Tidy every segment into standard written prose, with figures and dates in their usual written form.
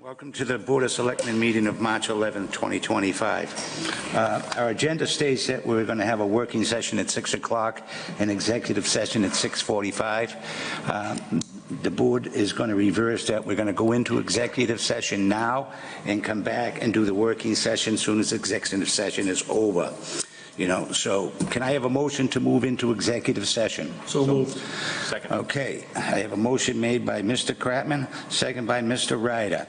Welcome to the Board of Selectmen meeting of March 11, 2025. Our agenda states that we're going to have a working session at 6 o'clock, an executive session at 6:45. The board is going to reverse that. We're going to go into executive session now and come back and do the working session as soon as executive session is over. So can I have a motion to move into executive session? So moved. Second. Okay, I have a motion made by Mr. Kratman, second by Mr. Ryder.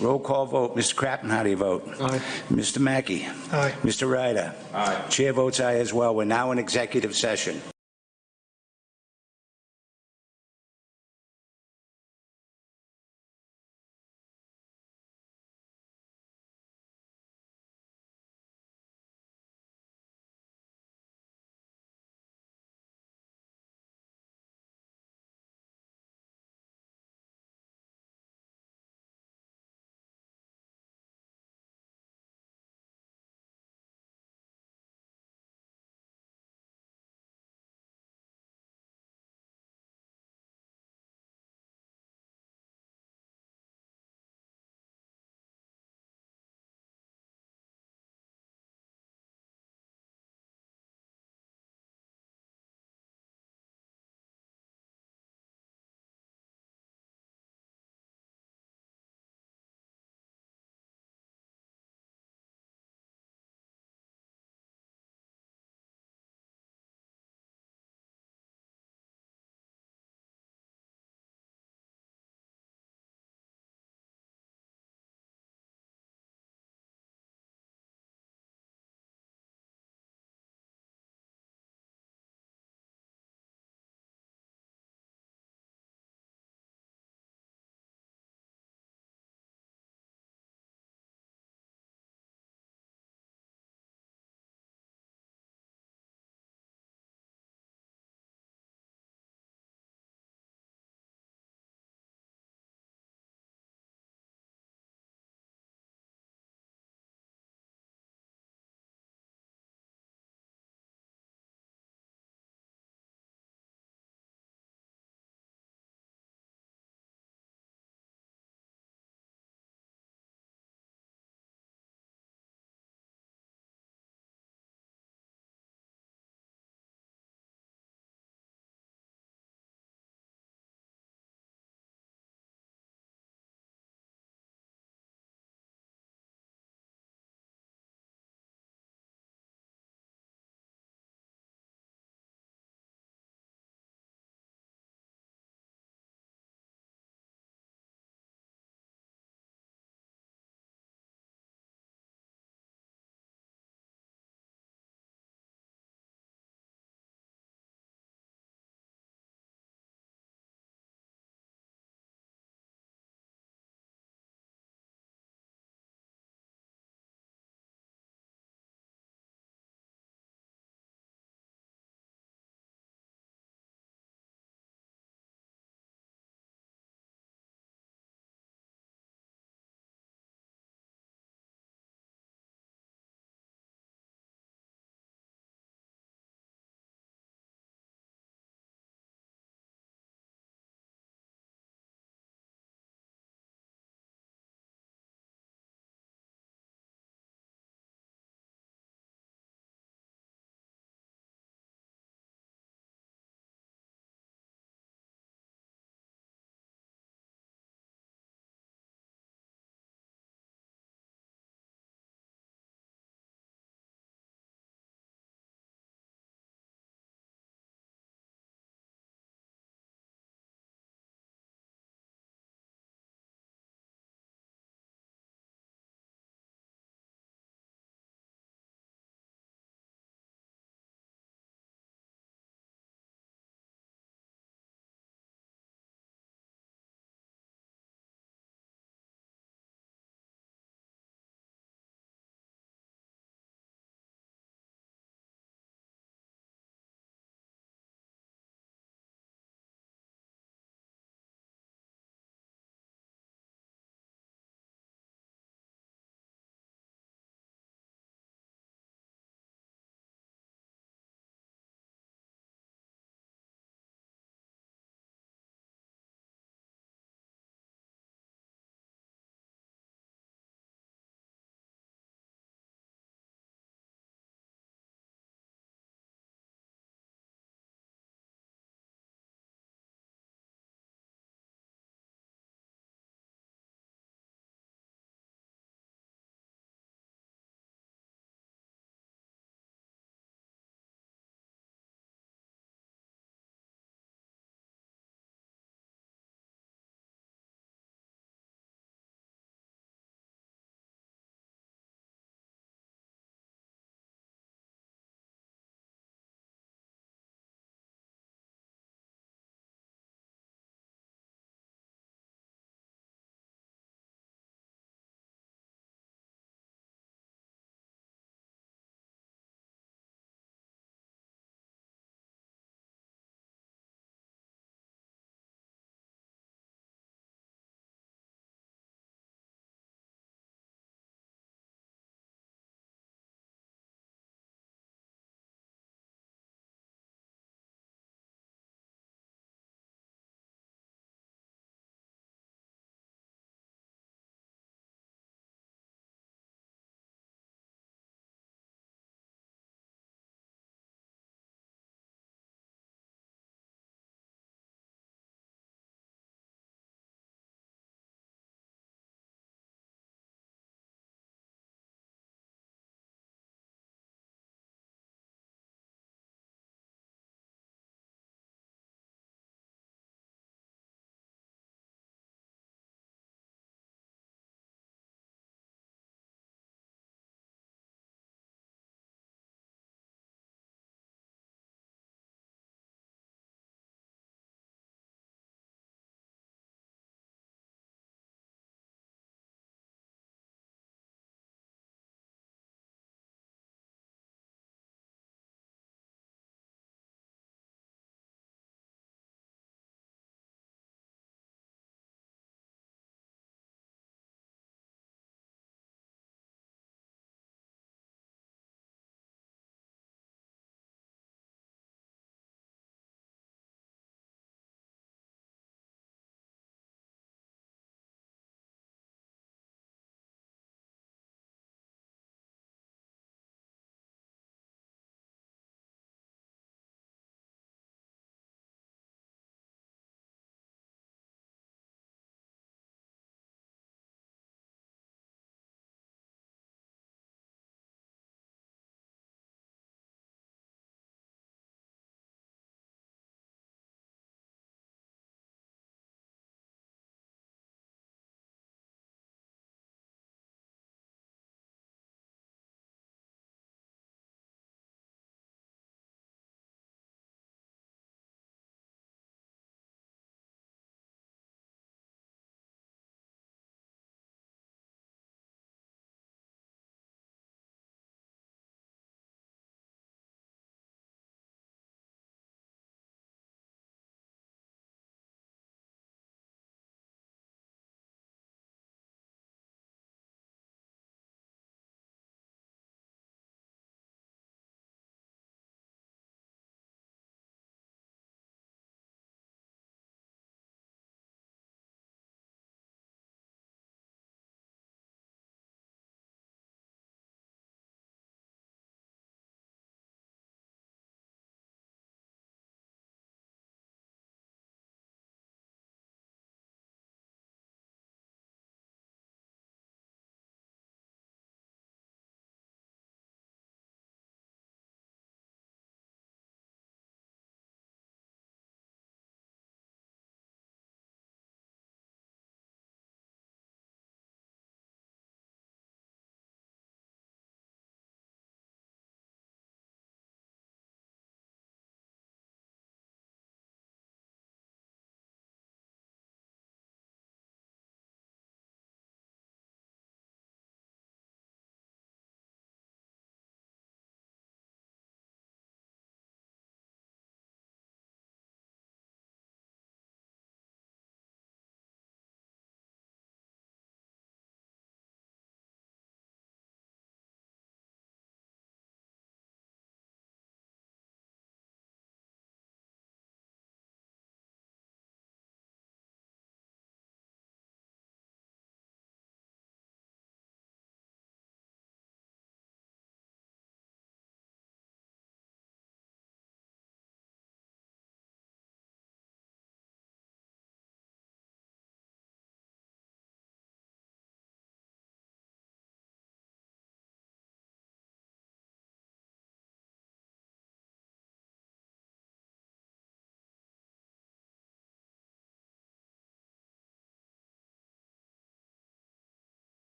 Roll call vote. Mr. Kratman, how do you vote? Aye. Mr. Mackey? Aye. Mr. Ryder? Aye. Chair votes aye as well. We're now in executive session.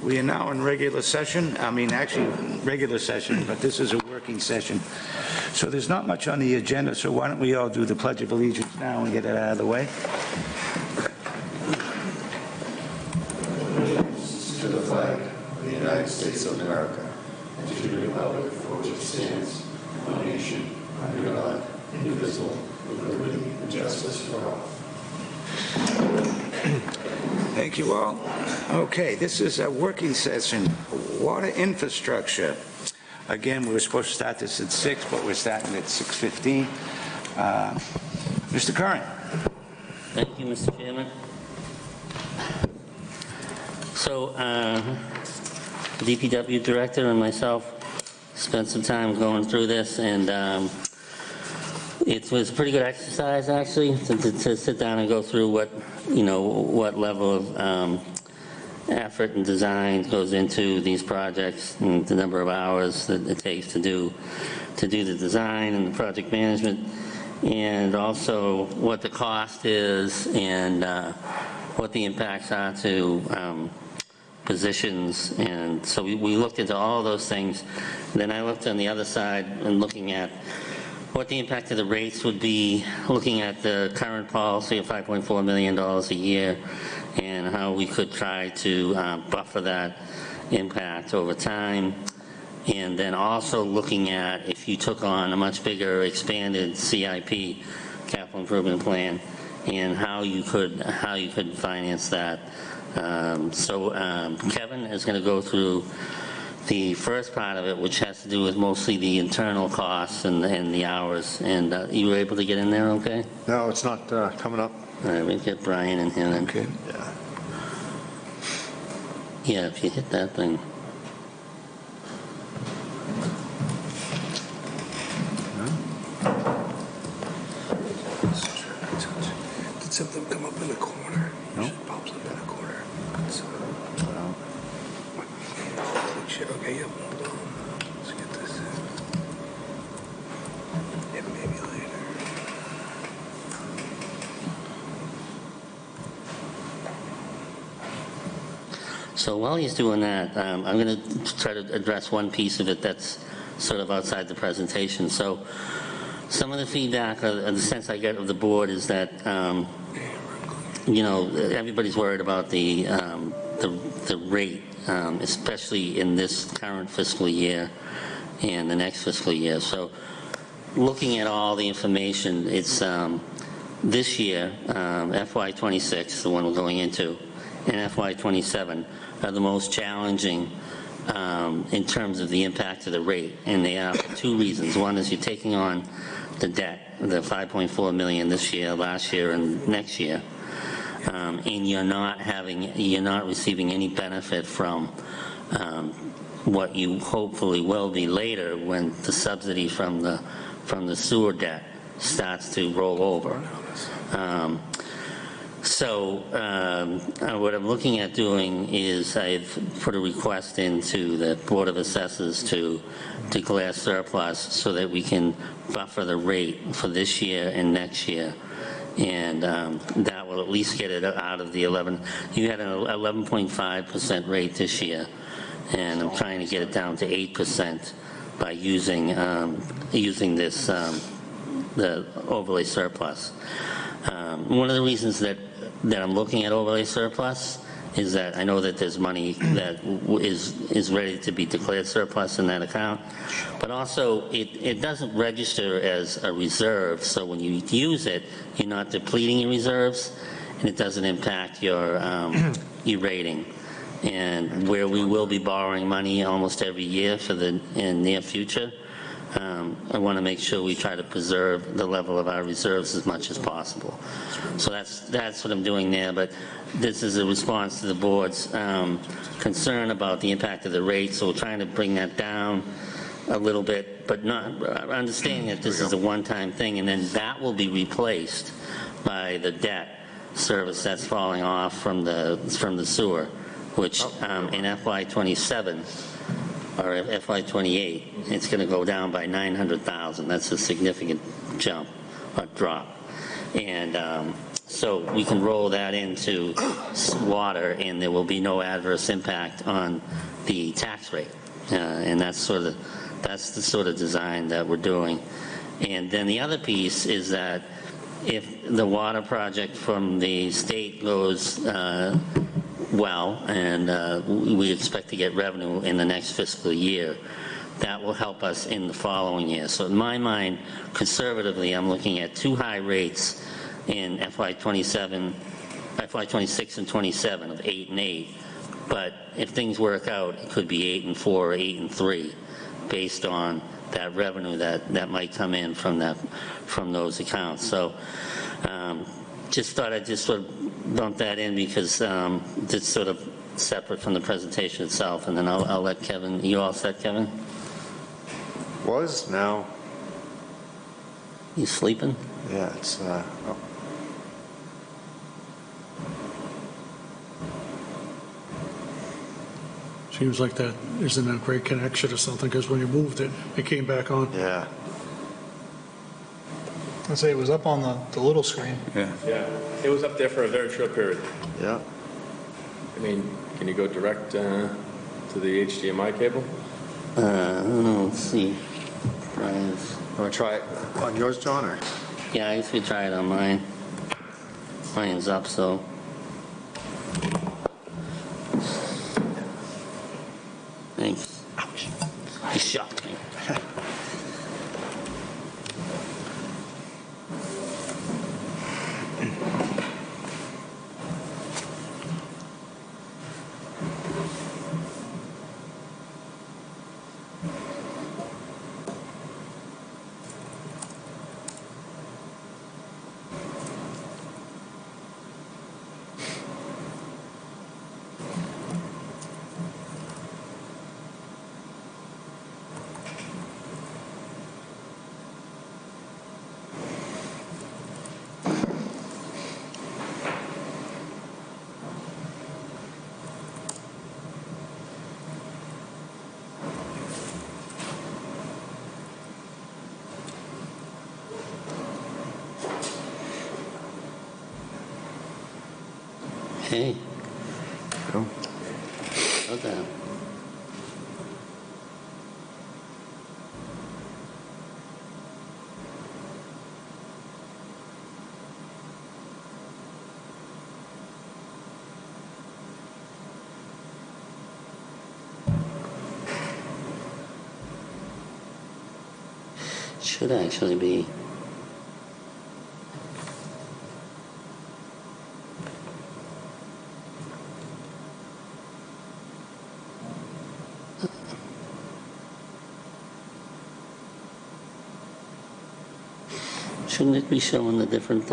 We are now in regular session. I mean, actually, regular session, but this is a working session. So there's not much on the agenda, so why don't we all do the Pledge of Allegiance now and get it out of the way? To the flag of the United States of America, and to the republic for which it stands, one nation, under God, indivisible, with liberty and justice for all. Thank you all. Okay, this is a working session, water infrastructure. Again, we were supposed to start this at 6, but we're starting at 6:15. Mr. Curran. Thank you, Mr. Chairman. So, DPW Director and myself spent some time going through this, and it was a pretty good exercise, actually, to sit down and go through what level of effort and design goes into these projects, and the number of hours that it takes to do the design and the project management, and also what the cost is and what the impacts are to positions. And so we looked into all those things. Then I looked on the other side and looking at what the impact of the rates would be, looking at the current policy of $5.4 million a year, and how we could try to buffer that impact over time. And then also looking at if you took on a much bigger expanded CIP, capital improvement plan, and how you could finance that. Kevin is going to go through the first part of it, which has to do with mostly the internal costs and the hours. And you were able to get in there okay? No, it's not coming up. All right, we'll get Brian in here then. Okay. Yeah, if you hit that thing. Did something come up in the corner? No. It pops up in the corner. Okay, yeah, hold on. Let's get this in. Yeah, maybe later. So while he's doing that, I'm going to try to address one piece of it that's sort of outside the presentation. So some of the feedback, or the sense I get of the board, is that everybody's worried about the rate, especially in this current fiscal year and the next fiscal year. So looking at all the information, it's this year, FY26, the one we're going into, and FY27 are the most challenging in terms of the impact of the rate. And they are for two reasons. One is you're taking on the debt, the $5.4 million this year, last year, and next year. And you're not receiving any benefit from what you hopefully will be later when the subsidy from the sewer debt starts to roll over. What I'm looking at doing is I've put a request into the Board of Assessors to declare surplus so that we can buffer the rate for this year and next year. And that will at least get it out of the 11. You had an 11.5% rate this year, and I'm trying to get it down to 8% by using this the overlay surplus. One of the reasons that I'm looking at overlay surplus is that I know that there's money that is ready to be declared surplus in that account, but also it doesn't register as a reserve, so when you use it, you're not depleting your reserves, and it doesn't impact your rating. And where we will be borrowing money almost every year for the near future, I want to make sure we try to preserve the level of our reserves as much as possible. So that's what I'm doing there, but this is a response to the board's concern about the impact of the rate, so we're trying to bring that down a little bit, but not understanding that this is a one-time thing, and then that will be replaced by the debt service that's falling off from the sewer, which in FY27 or FY28, it's going to go down by $900,000. That's a significant jump or drop. And So we can roll that into water, and there will be no adverse impact on the tax rate. And that's the sort of design that we're doing. And then the other piece is that if the water project from the state goes well, and we expect to get revenue in the next fiscal year, that will help us in the following year. So in my mind, conservatively, I'm looking at two high rates in FY26 and 27 of 8 and 8. But if things work out, it could be 8 and 4 or 8 and 3, based on that revenue that might come in from those accounts. So just thought I'd just sort of bump that in because it's sort of separate from the presentation itself. And then I'll let Kevin. You all set, Kevin? Was now. You sleeping? Yeah, it's. Oh. Seems like that isn't a great connection or something, because when you moved it, it came back on. Yeah. I'd say it was up on the little screen. Yeah. Yeah, it was up there for a very short period. Yeah. I mean, can you go direct to the HDMI cable? I don't know. Let's see. Brian's. Want to try it on yours, John, or? Yeah, I guess we try it on mine. Mine's up, so. Thanks. Ouch. You shocked me. Hey. Cool. Okay. Should actually be. Shouldn't it be showing the different,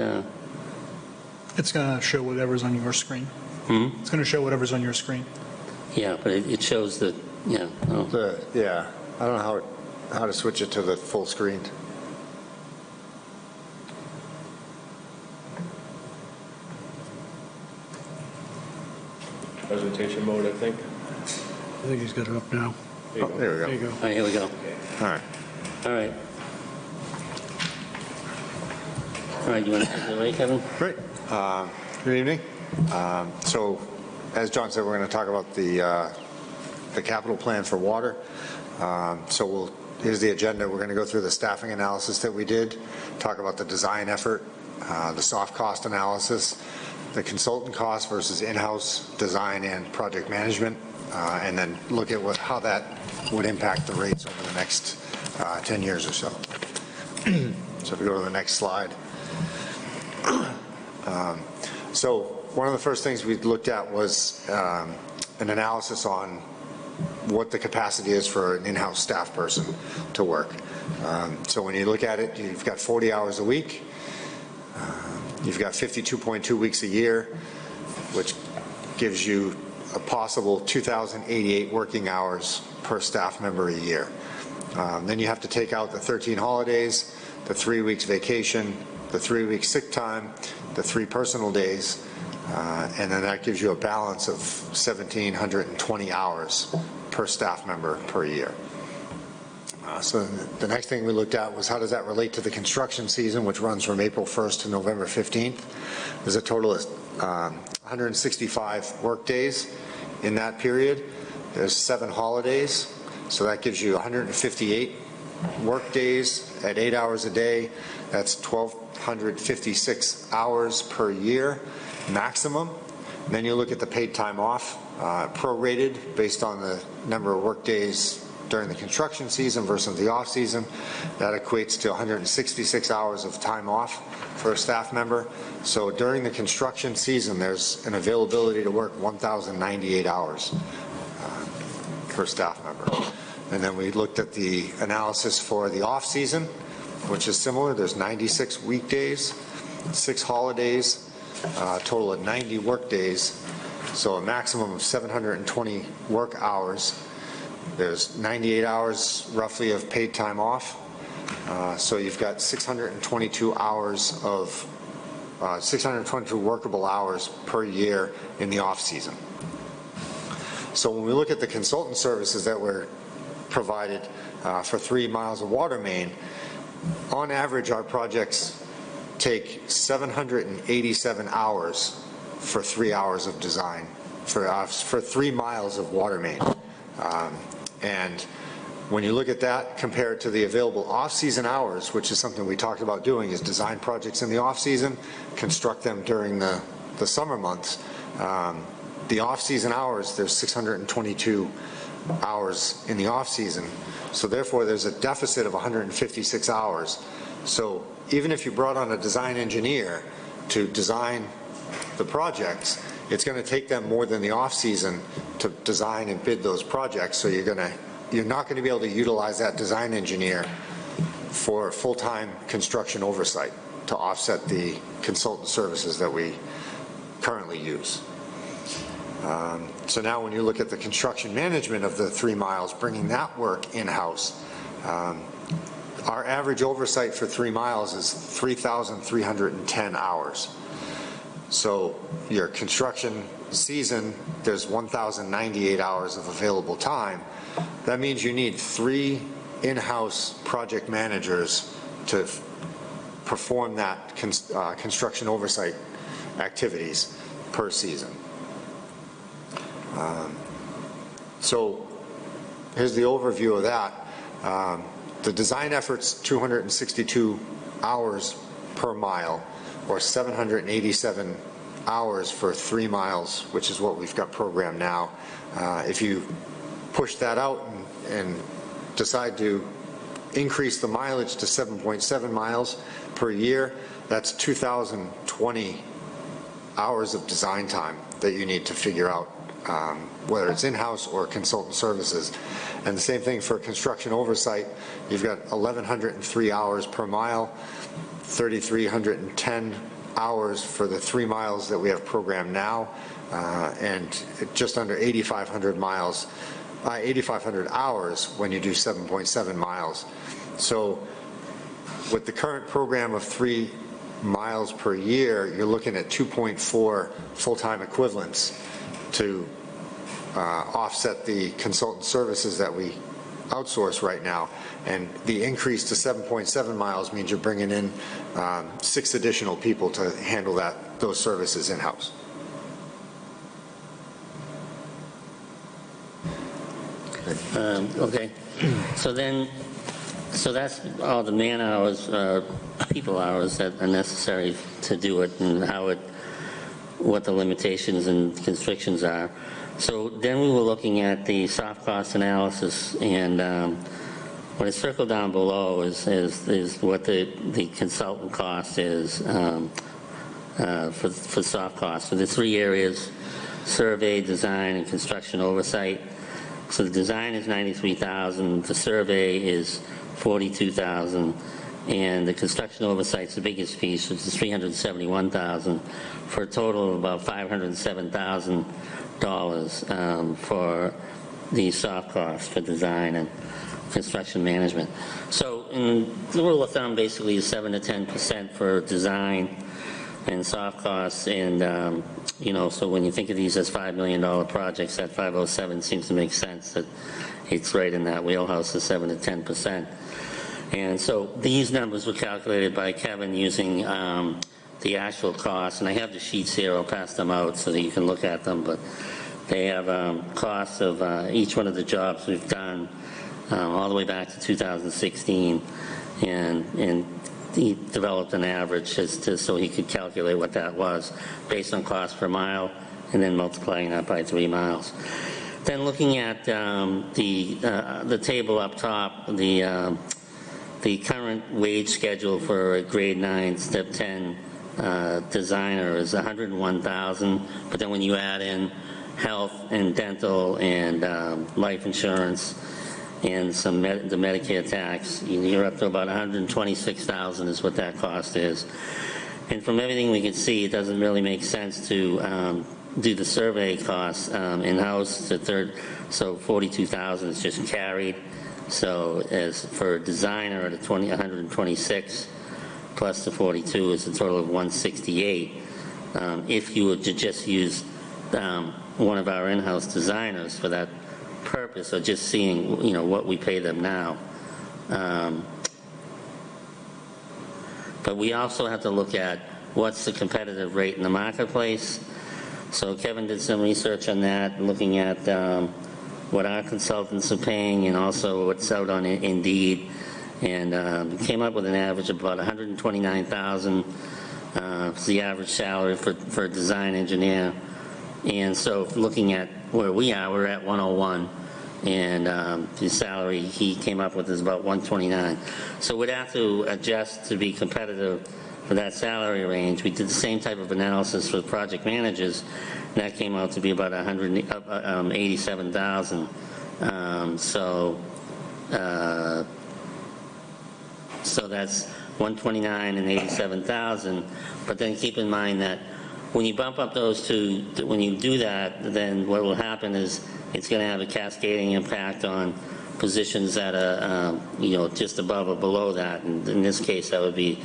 It's going to show whatever's on your screen. It's going to show whatever's on your screen. yeah, but it shows the, yeah, oh, Yeah. I don't know how to switch it to the full screen. Presentation mode, I think. I think he's got it up now. There you Oh, go. there we go. There you go. all right, here we go. All right. All right. All right, you want to take it away, Kevin? Great. Good evening. So, as John said, we're going to talk about the capital plan for water. Here's the agenda. We're going to go through the staffing analysis that we did, talk about the design effort, the soft cost analysis, the consultant cost versus in-house design and project management, and then look at how that would impact the rates over the next 10 years or so. So if we go to the next slide. So one of the first things we looked at was an analysis on what the capacity is for an in-house staff person to work. So when you look at it, you've got 40 hours a week. You've got 52.2 weeks a year, which gives you a possible 2,088 working hours per staff member a year. Then you have to take out the 13 holidays, the 3 weeks vacation, the 3 weeks sick time, the 3 personal days, and then that gives you a balance of 1,720 hours per staff member per year. So the next thing we looked at was how does that relate to the construction season, which runs from April 1st to November 15th. There's a total of 165 work days in that period. There's 7 holidays, so that gives you 158 work days at 8 hours a day. That's 1,256 hours per year maximum. And then you look at the paid time off, prorated based on the number of work days during the construction season versus the off season. That equates to 166 hours of time off for a staff member. So during the construction season, there's an availability to work 1,098 hours per staff member. And then we looked at the analysis for the off season, which is similar. There's 96 weekdays, 6 holidays, total of 90 work days. So a maximum of 720 work hours. There's 98 hours roughly of paid time off. So you've got 622 hours of 622 workable hours per year in the off season. So when we look at the consultant services that were provided for 3 miles of water main, on average our projects take 787 hours for 3 hours of design for 3 miles of water main. And when you look at that compared to the available off-season hours, which is something we talked about doing, is design projects in the off-season, construct them during the summer months. The off-season hours, there's 622 hours in the off-season. So therefore, there's a deficit of 156 hours. So even if you brought on a design engineer to design the projects, it's going to take them more than the off-season to design and bid those projects. So you're not going to be able to utilize that design engineer for full-time construction oversight to offset the consultant services that we currently use. So now when you look at the construction management of the 3 miles, bringing that work in-house, our average oversight for 3 miles is 3,310 hours. So your construction season, there's 1,098 hours of available time. That means you need 3 in-house project managers to perform that construction oversight activities per season. So here's the overview of that. The design effort's 262 hours per mile, or 787 hours for 3 miles, which is what we've got programmed now. If you push that out and decide to increase the mileage to 7.7 miles per year, that's 2,020 hours of design time that you need to figure out, whether it's in-house or consultant services. And the same thing for construction oversight. You've got 1,103 hours per mile, 3,310 hours for the 3 miles that we have programmed now, and just under 8,500 hours when you do 7.7 miles. So with the current program of 3 miles per year, you're looking at 2.4 full-time equivalents to offset the consultant services that we outsource right now. And the increase to 7.7 miles means you're bringing in 6 additional people to handle those services in-house. Okay, so that's all the man hours, people hours that are necessary to do it, and what the limitations and constrictions are. So then we were looking at the soft cost analysis, and what is circled down below is what the consultant cost is for soft costs. So the 3 areas: survey, design, and construction oversight. So the design is $93,000, the survey is $42,000, and the construction oversight's the biggest piece, which is $371,000, for a total of about $507,000 for the soft costs for design and construction management. So in the rule of thumb, basically is 7 to 10% for design, and soft costs, and, you know, so when you think of these as $5 million projects, that 507 seems to make sense, that it's right in that wheelhouse of 7 to 10%. And so these numbers were calculated by Kevin using the actual costs, and I have the sheets here, I'll pass them out so that you can look at them, but they have costs of each one of the jobs we've done all the way back to 2016, and he developed an average so he could calculate what that was based on cost per mile, and then multiplying that by 3 miles. Then looking at the table up top, the current wage schedule for a grade 9, step 10 designer is $101,000, but then when you add in health and dental and life insurance and the Medicare tax, you're up to about $126,000 is what that cost is. And from everything we can see, it doesn't really make sense to do the survey costs in-house. So $42,000 is just carried. So as for a designer at 126 plus the 42 is a total of 168. If you were to just use one of our in-house designers for that purpose, or just seeing, you know, what we pay them now. But we also have to look at what's the competitive rate in the marketplace. So Kevin did some research on that, looking at what our consultants are paying and also what's out on Indeed, and came up with an average of about $129,000 is the average salary for a design engineer. And so looking at where we are, we're at 101, and the salary he came up with is about 129. So we'd have to adjust to be competitive for that salary range. We did the same type of analysis for the project managers, and that came out to be about 187,000. So that's 129 and 87,000. But then keep in mind that when you bump up those two, when you do that, then what will happen is it's going to have a cascading impact on positions that are, you know, just above or below that. And in this case, that would be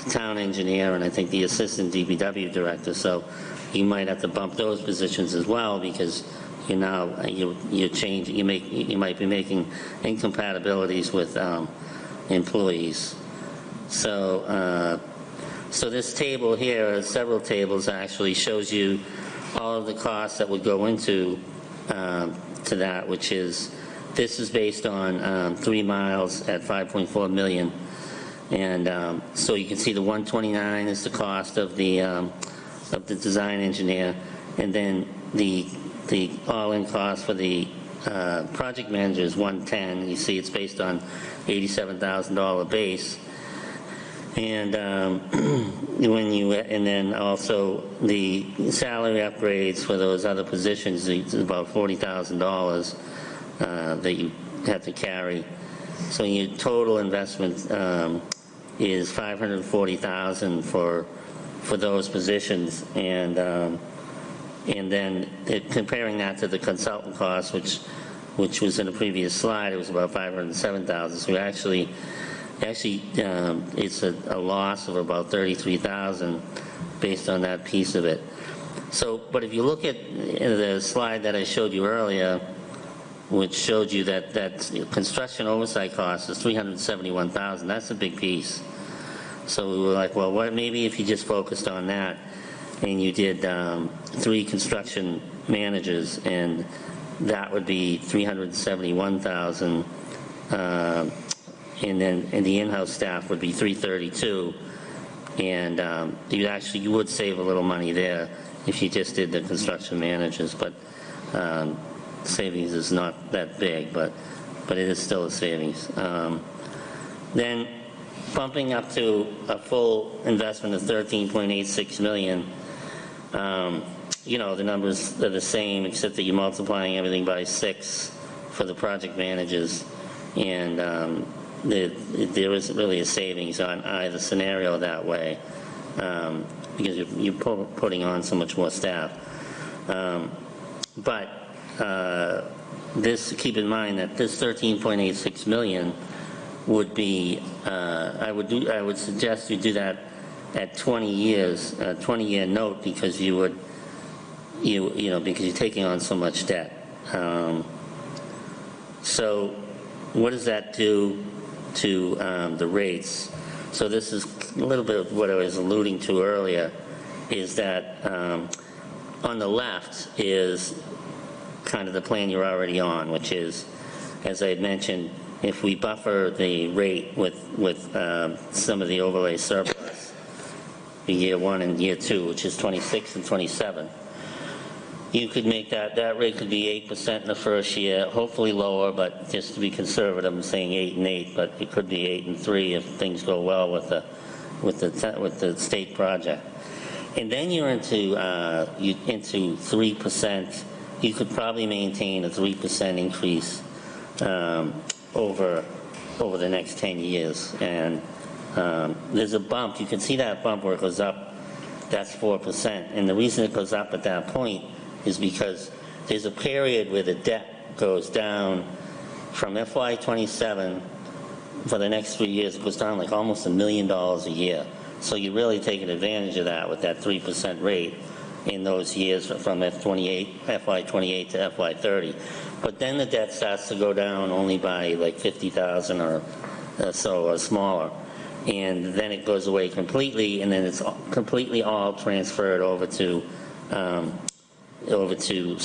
the town engineer and I think the assistant DPW director. So you might have to bump those positions as well, because you now you change, you might be making incompatibilities with employees. So this table here, several tables, actually shows you all of the costs that would go into to that, which is, this is based on 3 miles at 5.4 million. And so you can see the 129 is the cost of the design engineer, and then the all-in cost for the project manager is 110. You see it's based on $87,000 base. And and then also the salary upgrades for those other positions is about $40,000 that you have to carry. So your total investment is $540,000 for those positions, and then comparing that to the consultant cost, which was in a previous slide, it was about $507,000. So actually it's a loss of about $33,000 based on that piece of it. So, but if you look at the slide that I showed you earlier, which showed you that construction oversight cost is $371,000, that's a big piece. So we were like, well, maybe if you just focused on that and you did 3 construction managers, and that would be $371,000. And the in-house staff would be $332, and you would save a little money there if you just did the construction managers, but savings is not that big, but it is still a savings. Then bumping up to a full investment of $13.86 million, you know, the numbers are the same, except that you're multiplying everything by 6 for the project managers, and there isn't really a savings on either scenario that way, because you're putting on so much more staff. But keep in mind that this $13.86 million would be, I would suggest you do that at 20 years, a 20-year note, because because you're taking on so much debt. So what does that do to the rates? So this is a little bit of what I was alluding to earlier, is that on the left is kind of the plan you're already on, which is, as I had mentioned, if we buffer the rate with some of the overlay surplus, for year 1 and year 2, which is 26 and 27, you could make that rate could be 8% in the first year, hopefully lower, but just to be conservative, I'm saying 8 and 8, but it could be 8 and 3 if things go well with the state project. And then you're into 3%. You could probably maintain a 3% increase over the next 10 years. And there's a bump. You can see that bump where it goes up. That's 4%. And the reason it goes up at that point is because there's a period where the debt goes down from FY27 for the next 3 years. It goes down like almost $1 million a year. So you're really taking advantage of that with that 3% rate in those years from FY28 to FY30. But then the debt starts to go down only by like 50,000 or so or smaller. And then it goes away completely, and then it's completely all transferred over to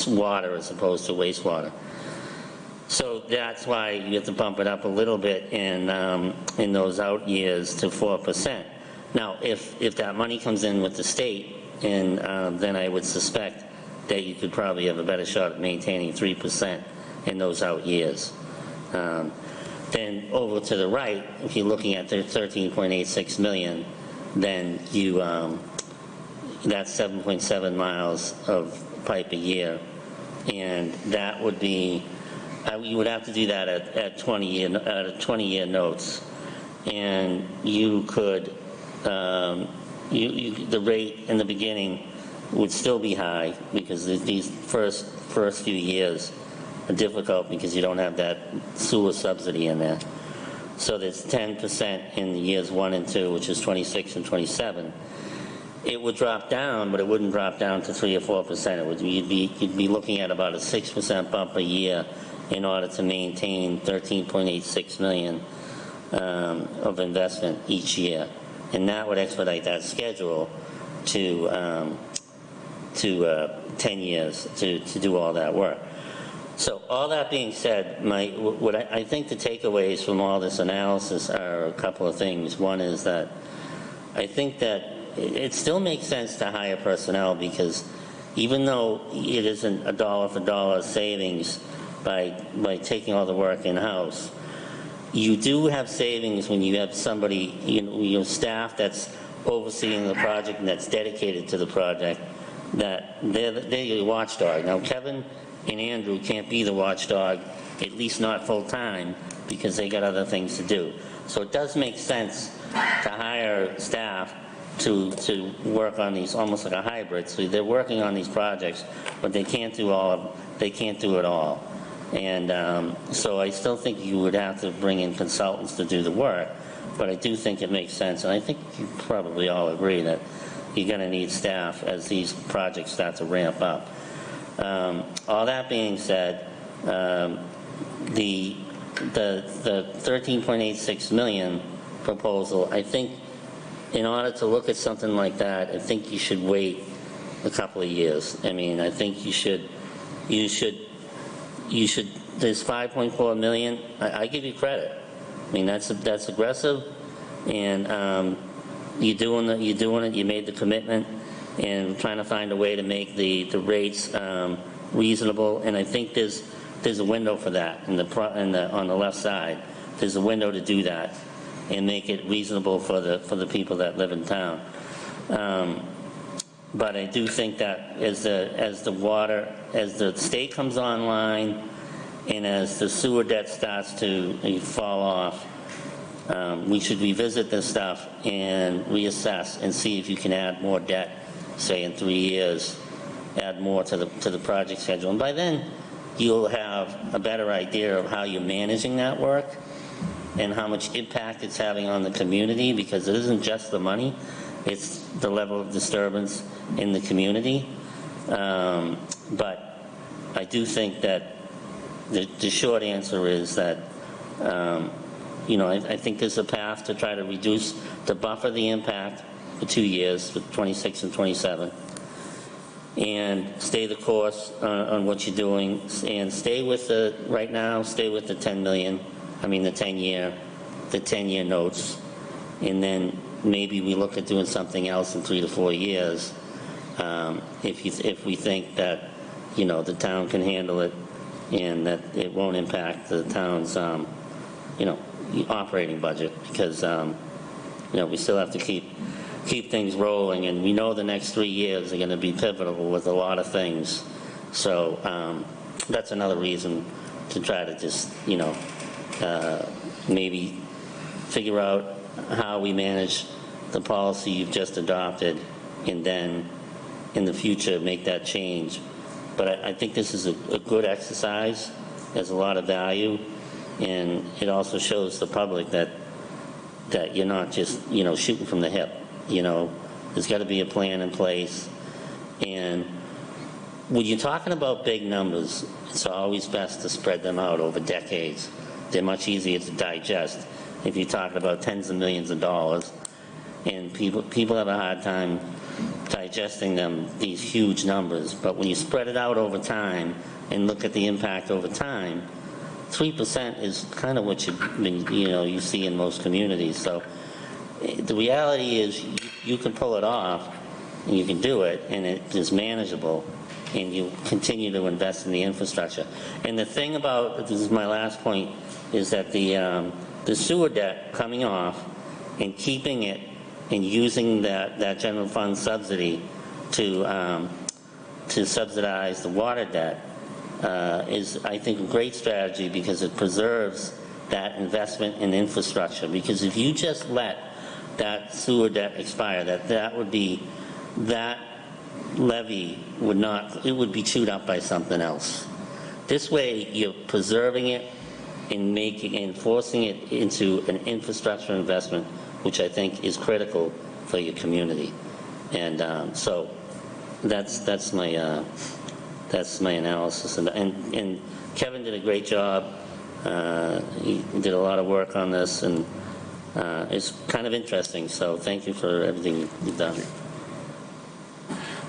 water as opposed to wastewater. So that's why you have to bump it up a little bit in those out years to 4%. Now, if that money comes in with the state, and then I would suspect that you could probably have a better shot at maintaining 3% in those out years. Then over to the right, if you're looking at the 13.86 million, then that's 7.7 miles of pipe a year, and that would be, you would have to do that at 20-year notes, and you could, the rate in the beginning would still be high because these first few years are difficult because you don't have that sewer subsidy in there. So there's 10% in the years 1 and 2, which is 26 and 27. It would drop down, but it wouldn't drop down to 3 or 4%. You'd be looking at about a 6% bump a year in order to maintain 13.86 million of investment each year, and that would expedite that schedule to 10 years to do all that work. So all that being said, I think the takeaways from all this analysis are a couple of things. One is that I think that it still makes sense to hire personnel, because even though it isn't a dollar for dollar savings by taking all the work in-house, you do have savings when you have somebody, your staff that's overseeing the project and that's dedicated to the project, that they're your watchdog. Now, Kevin and Andrew can't be the watchdog, at least not full-time, because they got other things to do. So it does make sense to hire staff to work on these, almost like a hybrid. So they're working on these projects, but they can't do it all. And so I still think you would have to bring in consultants to do the work, but I do think it makes sense, and I think you probably all agree that you're going to need staff as these projects start to ramp up. All that being said, the 13.86 million proposal, I think in order to look at something like that, I think you should wait a couple of years. I mean, I think you should, there's 5.4 million, I give you credit. I mean, that's aggressive, and you're doing it, you made the commitment, and trying to find a way to make the rates reasonable, and I think there's a window for that on the left side. There's a window to do that and make it reasonable for the people that live in town. But I do think that as the state comes online, and as the sewer debt starts to fall off, we should revisit this stuff and reassess and see if you can add more debt, say in 3 years, add more to the project schedule. And by then, you'll have a better idea of how you're managing that work and how much impact it's having on the community, because it isn't just the money, it's the level of disturbance in the community. But I do think that the short answer is that, I think there's a path to try to reduce, to buffer the impact for 2 years, for 26 and 27, and stay the course on what you're doing, and stay with the 10 million, the 10-year notes, and then maybe we look at doing something else in 3 to 4 years, if we think that, the town can handle it and that it won't impact the town's, operating budget, because, we still have to keep things rolling, and we know the next 3 years are going to be pivotal with a lot of things. So that's another reason to try to just, maybe figure out how we manage the policy you've just adopted, and then in the future make that change. But I think this is a good exercise. There's a lot of value, and it also shows the public that you're not just, shooting from the hip. There's got to be a plan in place. And when you're talking about big numbers, it's always best to spread them out over decades. They're much easier to digest if you're talking about tens of millions of dollars. And people have a hard time digesting them, these huge numbers. But when you spread it out over time and look at the impact over time, 3% is kind of what you see in most communities. So the reality is you can pull it off, and you can do it, and it is manageable, and you continue to invest in the infrastructure. And the thing about, this is my last point, is that the sewer debt coming off and keeping it and using that general fund subsidy to subsidize the water debt is, I think, a great strategy, because it preserves that investment in infrastructure. Because if you just let that sewer debt expire, that levy would be chewed up by something else. This way, you're preserving it and forcing it into an infrastructure investment, which I think is critical for your community. And so that's my analysis. And Kevin did a great job. He did a lot of work on this, and it's kind of interesting. So thank you for everything you've done.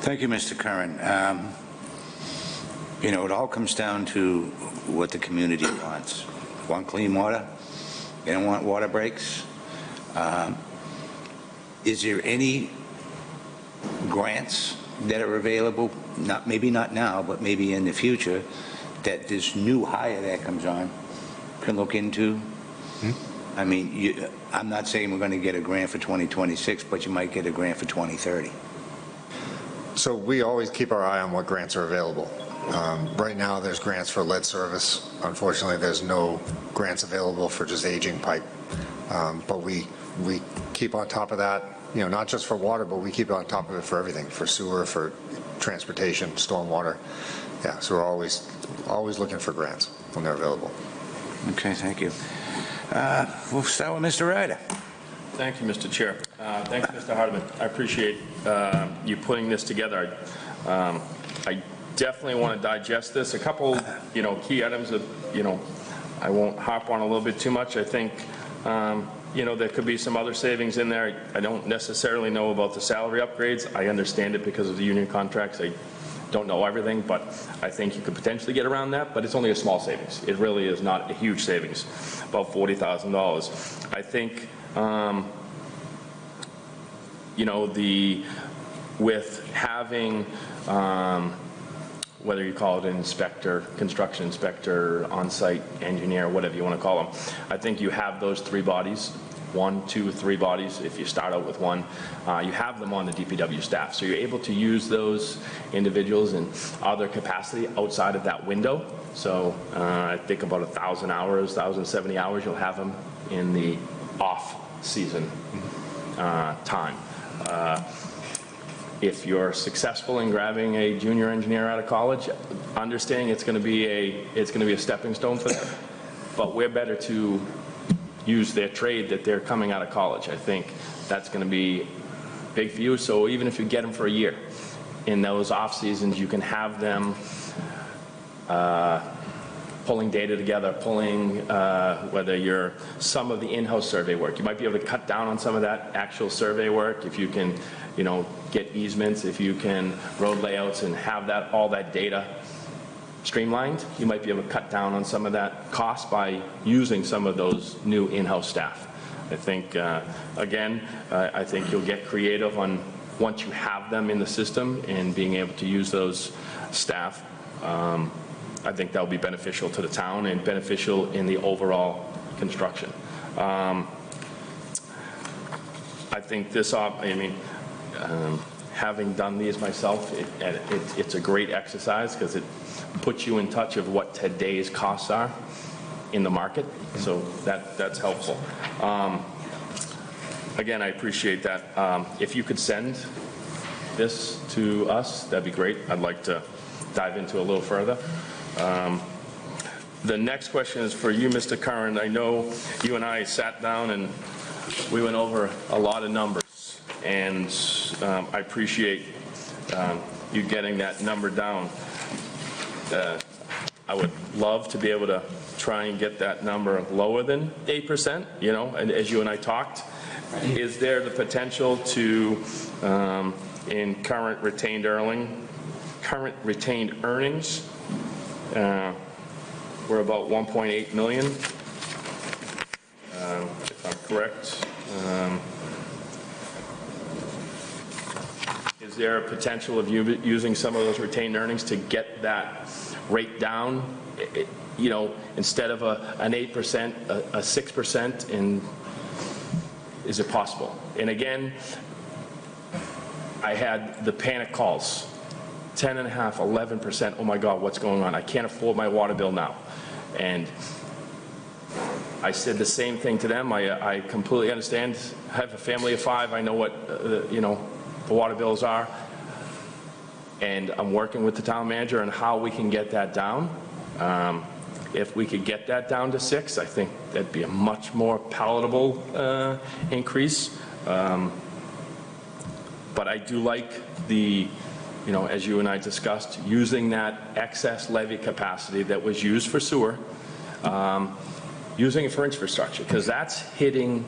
Thank you, Mr. Curran. It all comes down to what the community wants. Want clean water? They don't want water breaks? Is there any grants that are available, maybe not now, but maybe in the future, that this new hire that comes on can look into? I'm not saying we're going to get a grant for 2026, but you might get a grant for 2030. So we always keep our eye on what grants are available. Right now, there's grants for lead service. Unfortunately, there's no grants available for just aging pipe. But we keep on top of that, not just for water, but we keep on top of it for everything, for sewer, for transportation, stormwater. Yeah, so we're always looking for grants when they're available. Okay, thank you. We'll start with Mr. Ryder. Thank you, Mr. Chair. Thanks, Mr. Hardeman. I appreciate you putting this together. I definitely want to digest this. A couple, key items that, I won't hop on a little bit too much. I think, there could be some other savings in there. I don't necessarily know about the salary upgrades. I understand it because of the union contracts. I don't know everything, but I think you could potentially get around that, but it's only a small savings. It really is not a huge savings, about $40,000. I think, with having, whether you call it an inspector, construction inspector, on-site engineer, whatever you want to call them, I think you have those three bodies, 1, 2, 3 bodies. If you start out with one, you have them on the DPW staff. So you're able to use those individuals in other capacity outside of that window. So I think about 1,000 hours, 1,070 hours, you'll have them in the off-season time. If you're successful in grabbing a junior engineer out of college, understanding it's going to be a stepping stone for them, but we're better to use their trade that they're coming out of college. I think that's going to be big for you. So even if you get them for a year, in those off seasons, you can have them pulling data together, pulling whether you're some of the in-house survey work. You might be able to cut down on some of that actual survey work if you can, get easements, if you can road layouts and have that all that data streamlined. You might be able to cut down on some of that cost by using some of those new in-house staff. I think, again, I think you'll get creative on once you have them in the system and being able to use those staff. I think that'll be beneficial to the town and beneficial in the overall construction. I think this, having done these myself, it's a great exercise because it puts you in touch of what today's costs are in the market. So that's helpful. Again, I appreciate that. If you could send this to us, that'd be great. I'd like to dive into a little further. The next question is for you, Mr. Curran. I know you and I sat down and we went over a lot of numbers, and I appreciate you getting that number down. I would love to be able to try and get that number lower than 8%, and as you and I talked, is there the potential to, in current retained earnings, we're about 1.8 million, if I'm correct. Is there a potential of using some of those retained earnings to get that rate down? Instead of an 8%, a 6%, and is it possible? And again, I had the panic calls, 10.5%, 11%. Oh my God, what's going on? I can't afford my water bill now. And I said the same thing to them. I completely understand. I have a family of 5. I know what the water bills are, and I'm working with the town manager on how we can get that down. If we could get that down to 6, I think that'd be a much more palatable increase. But I do like the, as you and I discussed, using that excess levy capacity that was used for sewer, using it for infrastructure, because that's hitting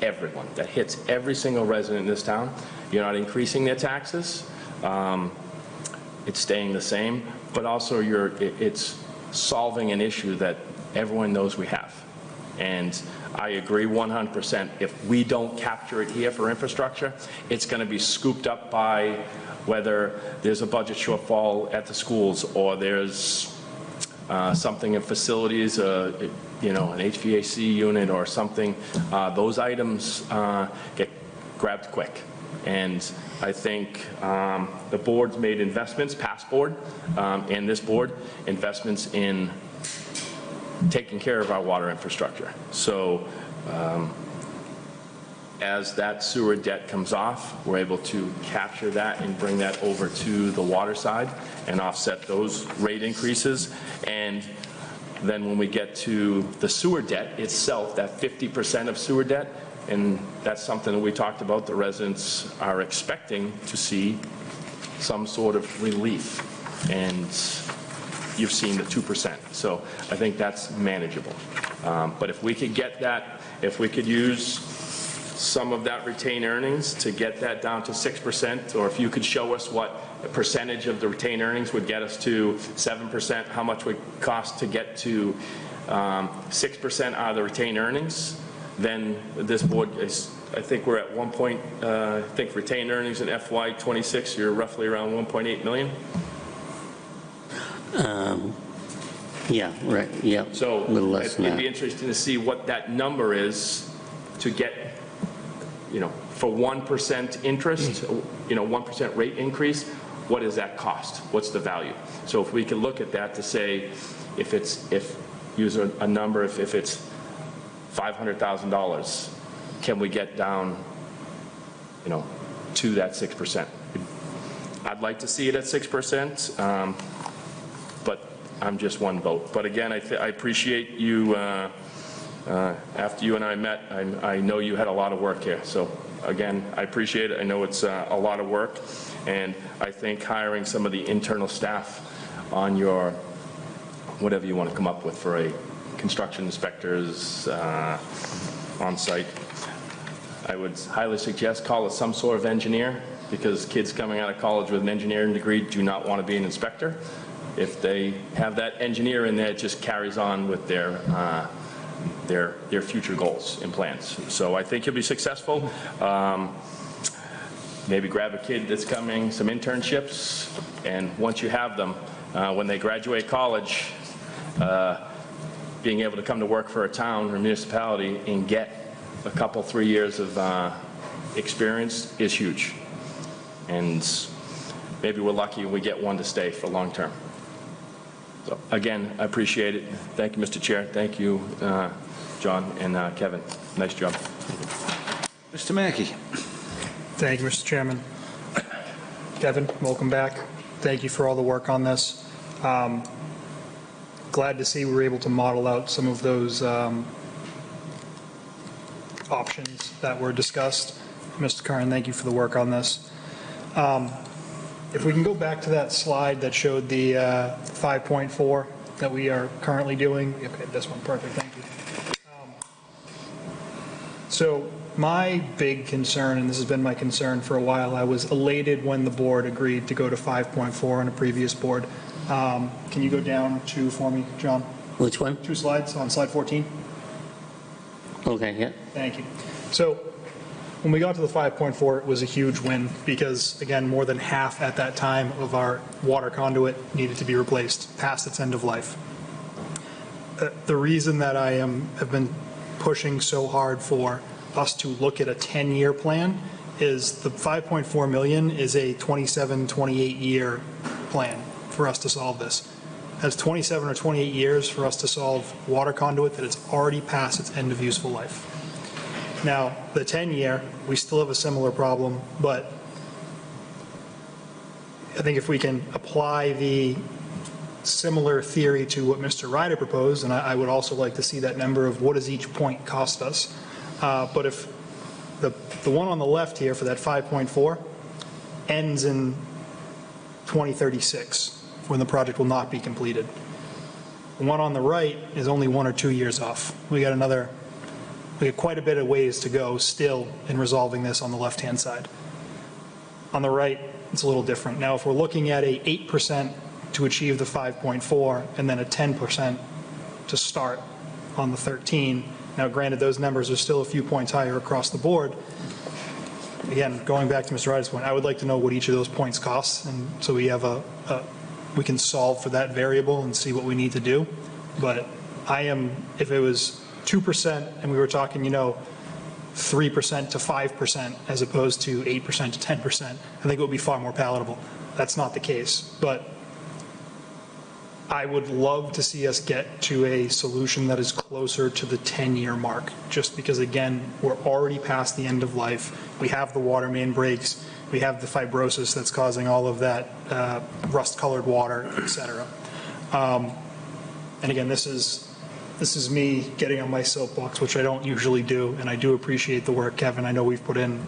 everyone. That hits every single resident in this town. You're not increasing their taxes. It's staying the same, but also it's solving an issue that everyone knows we have. And I agree 100%. If we don't capture it here for infrastructure, it's going to be scooped up by whether there's a budget shortfall at the schools or there's something in facilities, an HVAC unit or something. Those items get grabbed quick. And I think the board's made investments, past board and this board, investments in taking care of our water infrastructure. So as that sewer debt comes off, we're able to capture that and bring that over to the water side and offset those rate increases. And then when we get to the sewer debt itself, that 50% of sewer debt, and that's something that we talked about, the residents are expecting to see some sort of relief. And you've seen the 2%. So I think that's manageable. But if we could get that, if we could use some of that retained earnings to get that down to 6%, or if you could show us what a percentage of the retained earnings would get us to 7%, how much would it cost to get to 6% out of the retained earnings, then this board is, I think we're at I think retained earnings in FY26, you're roughly around 1.8 million. Yeah, right, yeah. So a little less than it'd that. be interesting to see what that number is to get, for 1% interest, 1% rate increase, what does that cost? What's the value? So if we could look at that to say, use a number, if it's $500,000, can we get down, to that 6%? I'd like to see it at 6%, but I'm just one vote. But again, I appreciate you, after you and I met, I know you had a lot of work here, so again, I appreciate it. I know it's a lot of work, and I think hiring some of the internal staff on your, whatever you want to come up with for a construction inspectors on site, I would highly suggest call it some sort of engineer, because kids coming out of college with an engineering degree do not want to be an inspector. If they have that engineer in there, it just carries on with their future goals and plans. So I think you'll be successful. Maybe grab a kid that's coming, some internships, and once you have them, when they graduate college, being able to come to work for a town or municipality and get a couple, 3 years of experience is huge. And maybe we're lucky and we get one to stay for long term. So again, I appreciate it. Thank you, Mr. Chair. Thank you, John and Kevin. Nice job. Mr. Mackey. Thank you, Mr. Chairman. Kevin, welcome back. Thank you for all the work on this. Glad to see we were able to model out some of those options that were discussed. Mr. Curran, thank you for the work on this. If we can go back to that slide that showed the 5.4 that we are currently doing. Okay, this one, perfect, thank you. So my big concern, and this has been my concern for a while, I was elated when the board agreed to go to 5.4 on a previous board. Can you go down to for me, John? Which one? 2 slides on slide 14. Okay, yeah. Thank you. So when we got to the 5.4, it was a huge win because, again, more than half at that time of our water conduit needed to be replaced past its end of life. The reason that I have been pushing so hard for us to look at a 10-year plan is the 5.4 million is a 27, 28-year plan for us to solve this. That's 27 or 28 years for us to solve water conduit that is already past its end of useful life. Now, the 10-year, we still have a similar problem, but I think if we can apply the similar theory to what Mr. Ryder proposed, and I would also like to see that number of what does each point cost us. But if the one on the left here for that 5.4 ends in 2036, when the project will not be completed. The one on the right is only 1 or 2 years off. We got quite a bit of ways to go still in resolving this on the left-hand side. On the right, it's a little different. Now, if we're looking at a 8% to achieve the 5.4 and then a 10% to start on the 13, now granted those numbers are still a few points higher across the board. Again, going back to Mr. Ryder's point, I would like to know what each of those points costs, and so we have we can solve for that variable and see what we need to do. But if it was 2% and we were talking, 3% to 5% as opposed to 8% to 10%, I think it would be far more palatable. That's not the case. But I would love to see us get to a solution that is closer to the 10-year mark, just because, again, we're already past the end of life. We have the water main breaks. We have the fibrosis that's causing all of that rust-colored water, et cetera. And again, this is me getting on my soapbox, which I don't usually do, and I do appreciate the work, Kevin. I know we've put in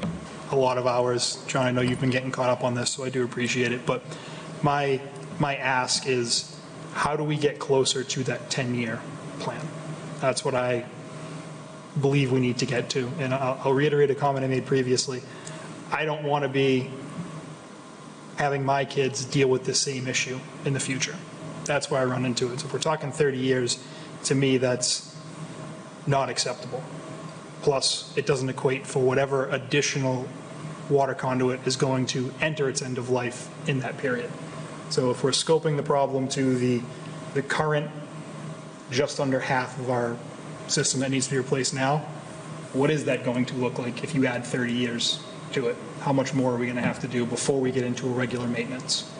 a lot of hours. John, I know you've been getting caught up on this, so I do appreciate it. But my ask is, how do we get closer to that 10-year plan? That's what I believe we need to get to. And I'll reiterate a comment I made previously. I don't want to be having my kids deal with the same issue in the future. That's why I run into it. So if we're talking 30 years, to me, that's not acceptable. Plus, it doesn't equate for whatever additional water conduit is going to enter its end of life in that period. So if we're scoping the problem to the current just under half of our system that needs to be replaced now, what is that going to look like if you add 30 years to it? How much more are we going to have to do before we get into a regular maintenance?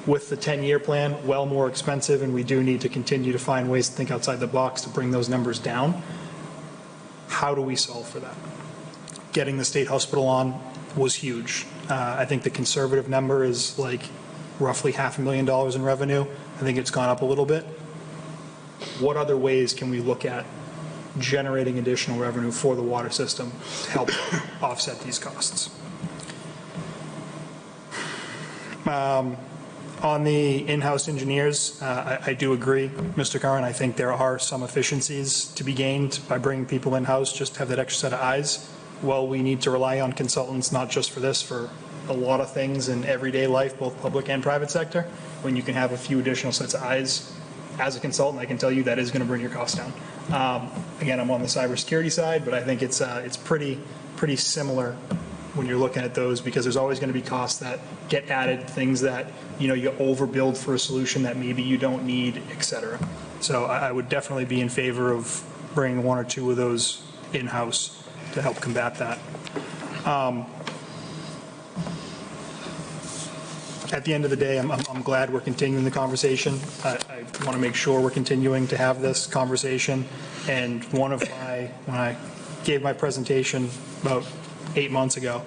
With the 10-year plan, well more expensive, and we do need to continue to find ways to think outside the box to bring those numbers down. How do we solve for that? Getting the state hospital on was huge. I think the conservative number is like roughly $500,000 in revenue. I think it's gone up a little bit. What other ways can we look at generating additional revenue for the water system to help offset these costs. On the in-house engineers, I do agree, Mr. Curran. I think there are some efficiencies to be gained by bringing people in-house, just to have that extra set of eyes. Well, we need to rely on consultants, not just for this, for a lot of things in everyday life, both public and private sector. When you can have a few additional sets of eyes, as a consultant, I can tell you that is going to bring your costs down. Again, I'm on the cybersecurity side, but I think it's pretty similar when you're looking at those, because there's always going to be costs that get added, things that, you overbuild for a solution that maybe you don't need, et cetera. So I would definitely be in favor of bringing one or two of those in-house to help combat that. At the end of the day, I'm glad we're continuing the conversation. I want to make sure we're continuing to have this conversation. And when I gave my presentation about 8 months ago,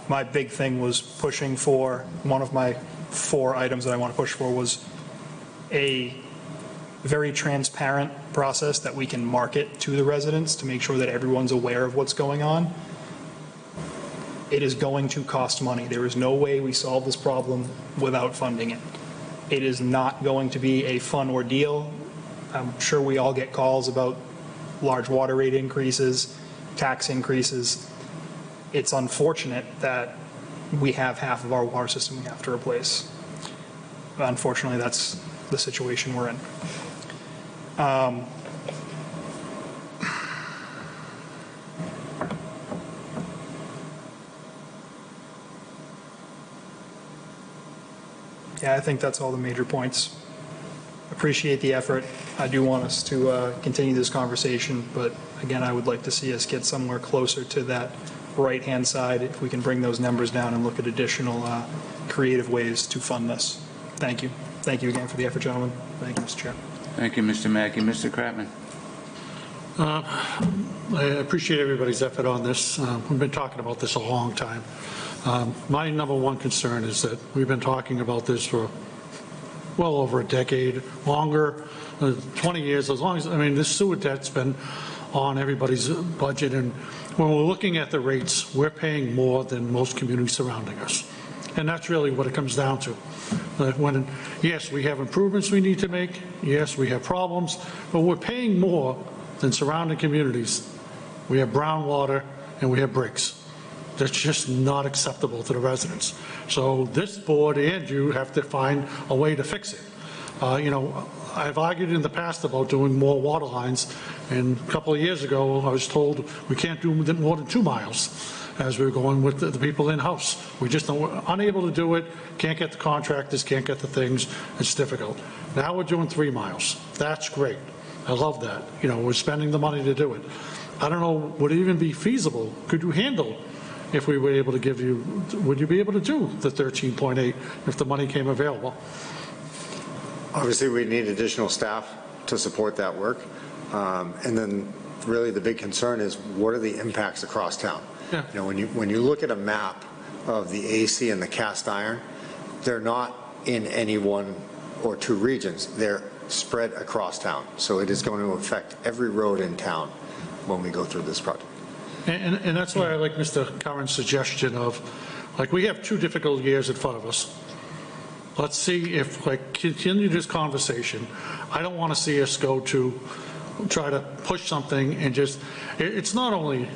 my big thing was pushing for, one of my 4 items that I want to push for was a very transparent process that we can market to the residents to make sure that everyone's aware of what's going on. It is going to cost money. There is no way we solve this problem without funding it. It is not going to be a fun ordeal. I'm sure we all get calls about large water rate increases, tax increases. It's unfortunate that we have half of our water system we have to replace. Unfortunately, that's the situation we're in. Yeah, I think that's all the major points. Appreciate the effort. I do want us to continue this conversation, but again, I would like to see us get somewhere closer to that right-hand side if we can bring those numbers down and look at additional creative ways to fund this. Thank you. Thank you again for the effort, gentlemen. Thank you, Mr. Chair. Thank you, Mr. Mackey. Mr. Kratman. I appreciate everybody's effort on this. We've been talking about this a long time. My number one concern is that we've been talking about this for well over a decade, longer, 20 years, as long as, this sewer debt's been on everybody's budget, and when we're looking at the rates, we're paying more than most communities surrounding us. And that's really what it comes down to. Yes, we have improvements we need to make, yes, we have problems, but we're paying more than surrounding communities. We have brown water and we have breaks. That's just not acceptable to the residents. So this board and you have to find a way to fix it. I've argued in the past about doing more water lines, and a couple of years ago I was told we can't do more than 2 miles as we were going with the people in-house. We just we're unable to do it, can't get the contractors, can't get the things, it's difficult. Now we're doing 3 miles. That's great. I love that. We're spending the money to do it. I don't know, would it even be feasible? Could you handle, if we were able to give you, would you be able to do the 13.8 if the money came available? Obviously, we need additional staff to support that work. And then really the big concern is, what are the impacts across town? Yeah. When you look at a map of the AC and the cast iron, they're not in any 1 or 2 regions. They're spread across town. So it is going to affect every road in town when we go through this project. And that's why I like Mr. Curran's suggestion of, we have 2 difficult years in front of us. Let's see if, continue this conversation. I don't want to see us go to try to push something and just, it's not only,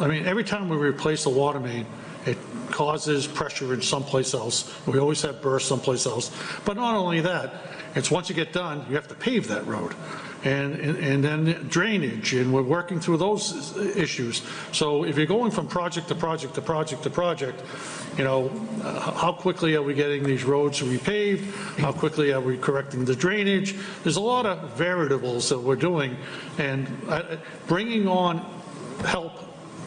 every time we replace a water main, it causes pressure in someplace else. We always have bursts someplace else. But not only that, it's once you get done, you have to pave that road. And then drainage, and we're working through those issues. So if you're going from project to project to project to project, how quickly are we getting these roads repaved? How quickly are we correcting the drainage? There's a lot of variables that we're doing, and bringing on help.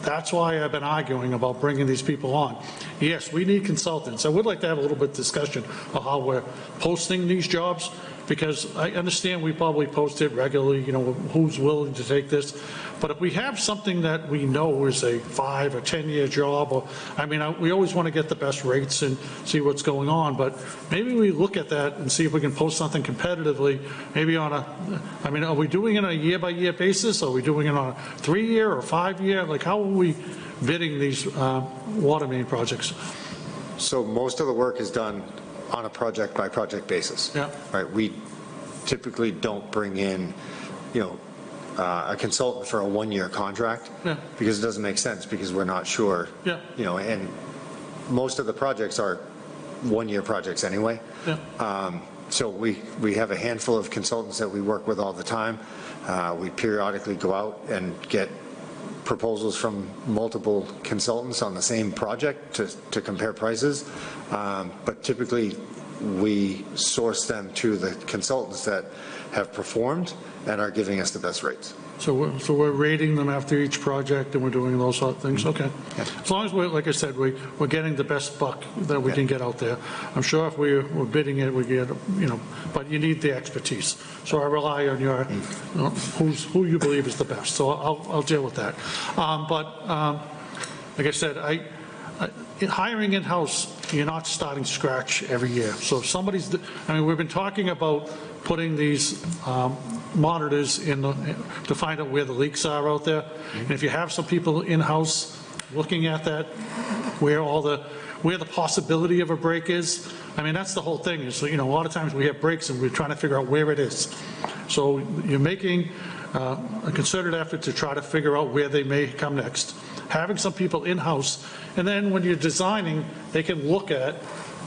That's why I've been arguing about bringing these people on. Yes, we need consultants. I would like to have a little bit of discussion of how we're posting these jobs, because I understand we probably post it regularly, you know, who's willing to take this. But if we have something that we know is a 5 or 10-year job, or, I mean, we always want to get the best rates and see what's going on, but maybe we look at that and see if we can post something competitively, maybe on a, I mean, are we doing it on a year-by-year basis? Are we doing it on a 3-year or 5-year? Like, how are we bidding these water main projects? So most of the work is done on a project-by-project basis. Yeah. Right, we typically don't bring in, you know, a consultant for a 1-year contract. Yeah. Because it doesn't make sense, because we're not sure. Yeah. You know, and most of the projects are 1-year projects anyway. Yeah. So we have a handful of consultants that we work with all the time. We periodically go out and get proposals from multiple consultants on the same project to compare prices. But typically, we source them to the consultants that have performed and are giving us the best rates. So we're rating them after each project, and we're doing those sort of things? Okay. As long as we're, like I said, we're getting the best buck that we can get out there. I'm sure if we're bidding it, we get, you know, but you need the expertise. So I rely on your, you know, who you believe is the best. So I'll deal with that. Like I said, hiring in-house, you're not starting scratch every year. So if somebody's, I mean, we've been talking about putting these monitors in to find out where the leaks are out there. And if you have some people in-house looking at that, where the possibility of a break is, I mean, that's the whole thing is, you know, a lot of times we have breaks and we're trying to figure out where it is. So you're making a concerted effort to try to figure out where they may come next. Having some people in-house, and then when you're designing, they can look at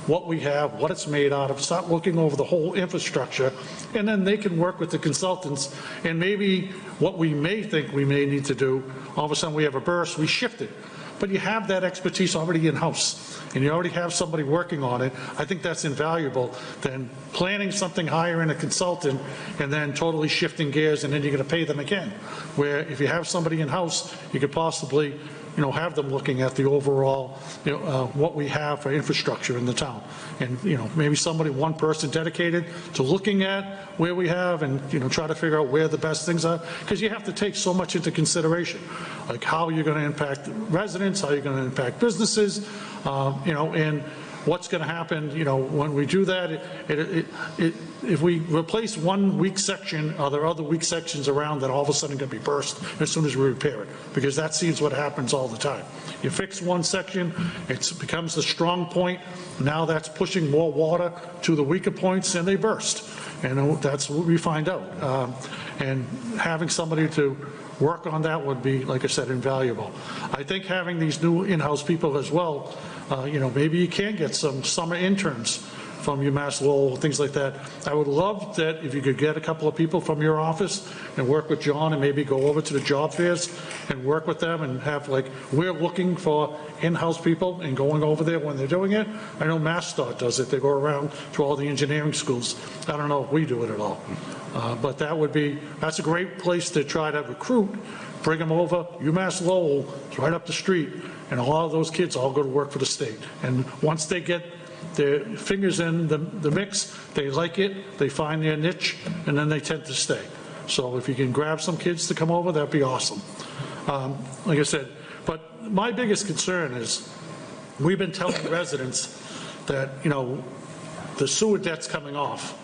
what we have, what it's made out of, start looking over the whole infrastructure, and then they can work with the consultants, and maybe what we may think we may need to do, all of a sudden we have a burst, we shift it. But you have that expertise already in-house, and you already have somebody working on it. I think that's invaluable than planning something, hiring a consultant, and then totally shifting gears, and then you're going to pay them again. Where if you have somebody in-house, you could possibly, you know, have them looking at the overall, you know, what we have for infrastructure in the town. And, you know, maybe somebody, one person dedicated to looking at where we have and, you know, try to figure out where the best things are. Because you have to take so much into consideration, like how you're going to impact residents, how you're going to impact businesses, you know, and what's going to happen, you know, when we do that, if we replace one weak section, are there other weak sections around that all of a sudden going to be burst as soon as we repair it? Because that seems what happens all the time. You fix one section, it becomes the strong point, now that's pushing more water to the weaker points and they burst. And that's what we find out. And having somebody to work on that would be, like I said, invaluable. I think having these new in-house people as well, you know, maybe you can get some summer interns from UMass Lowell, things like that. I would love that if you could get a couple of people from your office and work with John and maybe go over to the job fairs and work with them and have, like, we're looking for in-house people and going over there when they're doing it. I know MassDOT does it. They go around to all the engineering schools. I don't know if we do it at all. But that's a great place to try to recruit, bring them over. UMass Lowell is right up the street, and a lot of those kids all go to work for the state. And once they get their fingers in the mix, they like it, they find their niche, and then they tend to stay. So if you can grab some kids to come over, that'd be awesome. Like I said, but my biggest concern is we've been telling residents that, you know, the sewer debt's coming off.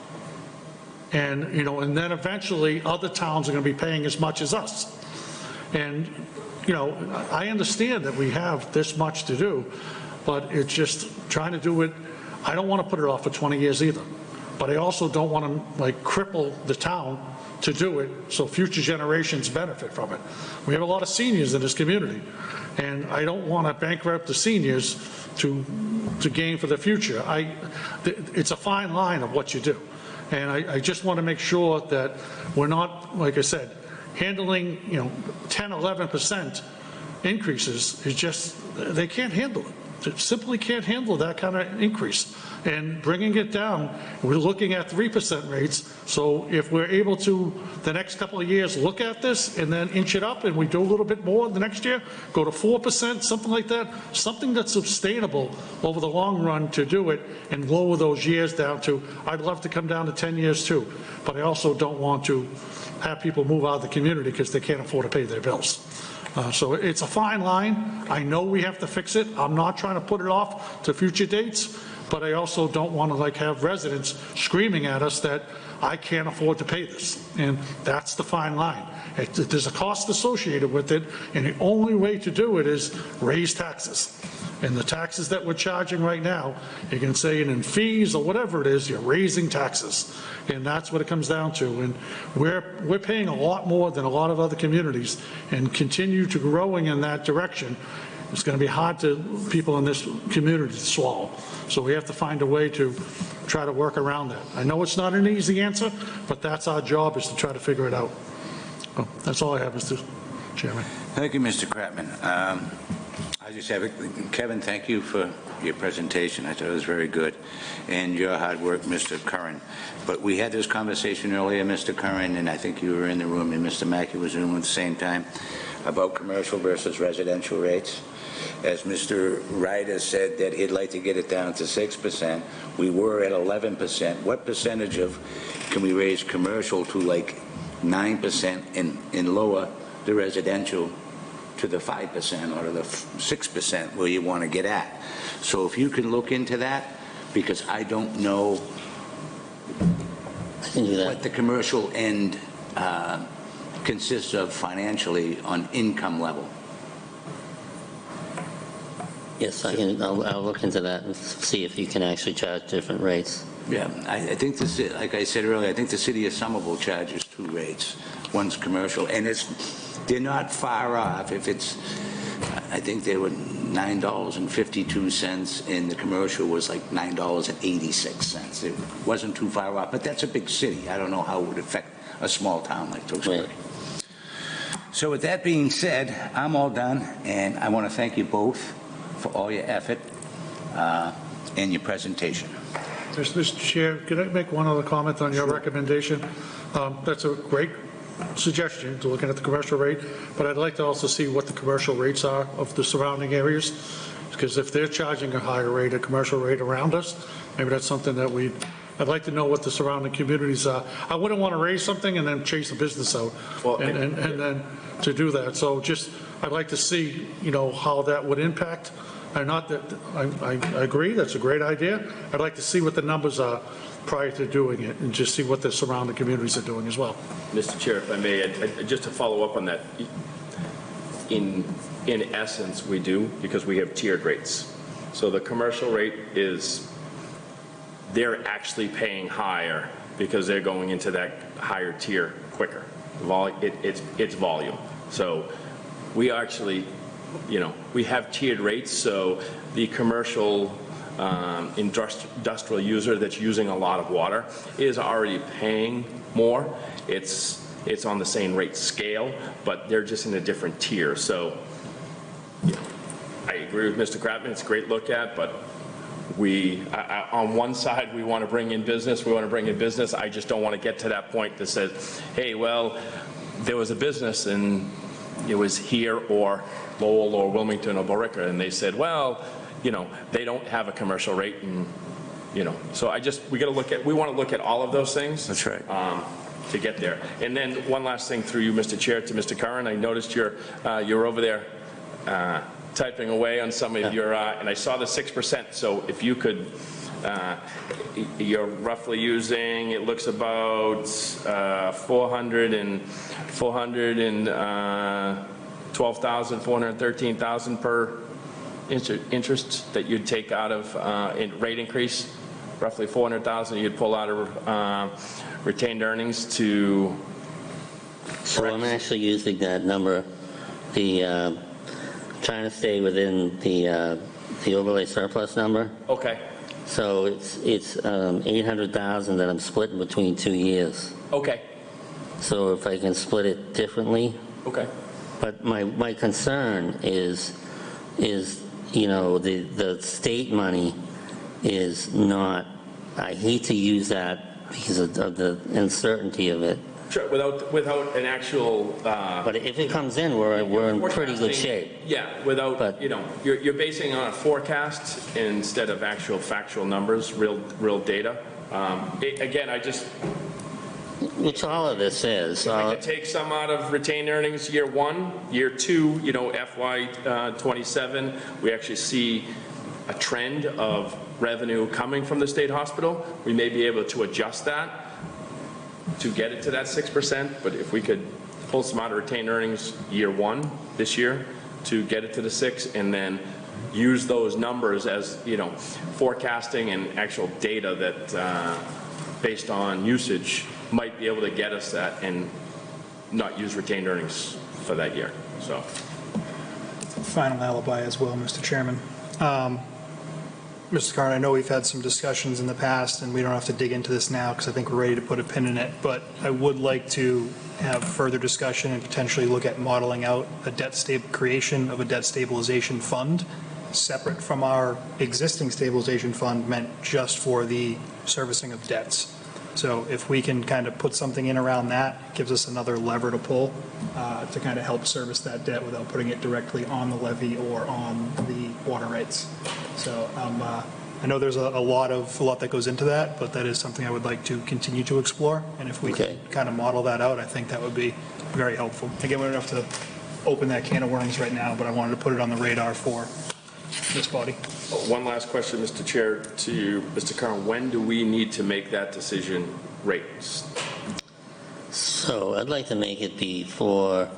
And, you know, and then eventually other towns are going to be paying as much as us. And, you know, I understand that we have this much to do, but it's just trying to do it. I don't want to put it off for 20 years either. But I also don't want to, like, cripple the town to do it so future generations benefit from it. We have a lot of seniors in this community, and I don't want to bankrupt the seniors to gain for the future. It's a fine line of what you do. And I just want to make sure that we're not, like I said, handling, you know, 10, 11% increases is just, they can't handle it. that simply can't handle that kind of increase. And bringing it down, we're looking at 3% rates. So if we're able to, the next couple of years, look at this and then inch it up and we do a little bit more the next year, go to 4%, something like that, something that's sustainable over the long run to do it and lower those years down to, I'd love to come down to 10 years too, but I also don't want to have people move out of the community because they can't afford to pay their bills. So it's a fine line. I know we have to fix it. I'm not trying to put it off to future dates, but I also don't want to like have residents screaming at us that I can't afford to pay this. And that's the fine line. There's a cost associated with it, and the only way to do it is raise taxes. And the taxes that we're charging right now, you can say it in fees or whatever it is, you're raising taxes. And that's what it comes down to. And we're paying a lot more than a lot of other communities and continue to growing in that direction. It's going to be hard to people in this community to swallow. So we have to find a way to try to work around that. I know it's not an easy answer, but that's our job, is to try to figure it out. So that's all I have, Mr. Chairman. Thank you, Mr. Kratman. I just have, Kevin, thank you for your presentation. I thought it was very good. And your hard work, Mr. Curran. But we had this conversation earlier, Mr. Curran, and I think you were in the room, and Mr. Mackey was in the room at the same time, about commercial versus residential rates. As Mr. Ryder said that he'd like to get it down to 6%. We were at 11%. What percentage of, can we raise commercial to like 9% and lower the residential to the 5% or to the 6% where you want to get at? So if you can look into that, because I don't know I can do that. what the commercial end consists of financially on income level. Yes, I'll look into that and see if you can actually charge different rates. Yeah, I think this, like I said earlier, I think the city of Somerville charges two rates. One's commercial, and they're not far off. If it's, I think they were $9.52, and the commercial was like $9.86. It wasn't too far off, but that's a big city. I don't know how it would affect a small town like Tewksbury. Right. So with that being said, I'm all done, and I want to thank you both for all your effort and your presentation. Mr. Chair, could I make one other comment on your recommendation? That's a great suggestion to looking at the commercial rate, but I'd like to also see what the commercial rates are of the surrounding areas, because if they're charging a higher rate, a commercial rate around us, maybe that's something that I'd like to know what the surrounding communities are. I wouldn't want to raise something and then chase the business out, Well, and then to do that. So just, I'd like to see, how that would impact. And not that, I agree, that's a great idea. I'd like to see what the numbers are prior to doing it, and just see what the surrounding communities are doing as well. Mr. Chair, if I may, just to follow up on that, in essence, we do, because we have tiered rates. So the commercial rate is, they're actually paying higher because they're going into that higher tier quicker. It's volume. So we actually, we have tiered rates, so the commercial industrial user that's using a lot of water is already paying more. It's on the same rate scale, but they're just in a different tier. So I agree with Mr. Kratman, it's a great look at, but on one side, we want to bring in business. I just don't want to get to that point that says, hey, well, there was a business and it was here or Lowell or Wilmington or Borica, and they said, well, they don't have a commercial rate, and so we want to look at all of those things. That's right. To get there. And then one last thing through you, Mr. Chair, to Mr. Curran. I noticed you're over there typing away on some of your, and I saw the 6%. So if you could, you're roughly using, it looks about 413,000 per interest that you'd take out of in rate increase, roughly 400,000 you'd pull out of retained earnings to. So I'm actually using that number, trying to stay within the overlay surplus number. Okay. So it's 800,000 that I'm splitting between 2 years. Okay. So if I can split it differently. Okay. But my concern is you know, the state money is not, I hate to use that because of the uncertainty of it. Sure, without an actual, But if it comes in, we're in pretty good forecasting- shape. Yeah, without, But- you know, you're basing it on a forecast instead of actual factual numbers, real data. Again, Which all of this is. I could take some out of retained earnings year one, year two, you know, FY '27, we actually see a trend of revenue coming from the state hospital. We may be able to adjust that to get it to that 6%, but if we could pull some out of retained earnings year one this year to get it to the 6, and then use those numbers as, you know, forecasting and actual data that, based on usage, might be able to get us that and not use retained earnings for that year, so. Final alibi as well, Mr. Chairman. Mr. Carn, I know we've had some discussions in the past, and we don't have to dig into this now because I think we're ready to put a pin in it, but I would like to have further discussion and potentially look at modeling out creation of a debt stabilization fund separate from our existing stabilization fund meant just for the servicing of debts. So if we can kind of put something in around that, gives us another lever to pull to kind of help service that debt without putting it directly on the levy or on the water rates. So I know there's a lot that goes into that, but that is something I would like to continue to explore. And if we Okay. can kind of model that out, I think that would be very helpful. Again, we don't have to open that can of worms right now, but I wanted to put it on the radar for this body. One last question, Mr. Chair, to you, Mr. Carn. When do we need to make that decision rates? So I'd like to make it before,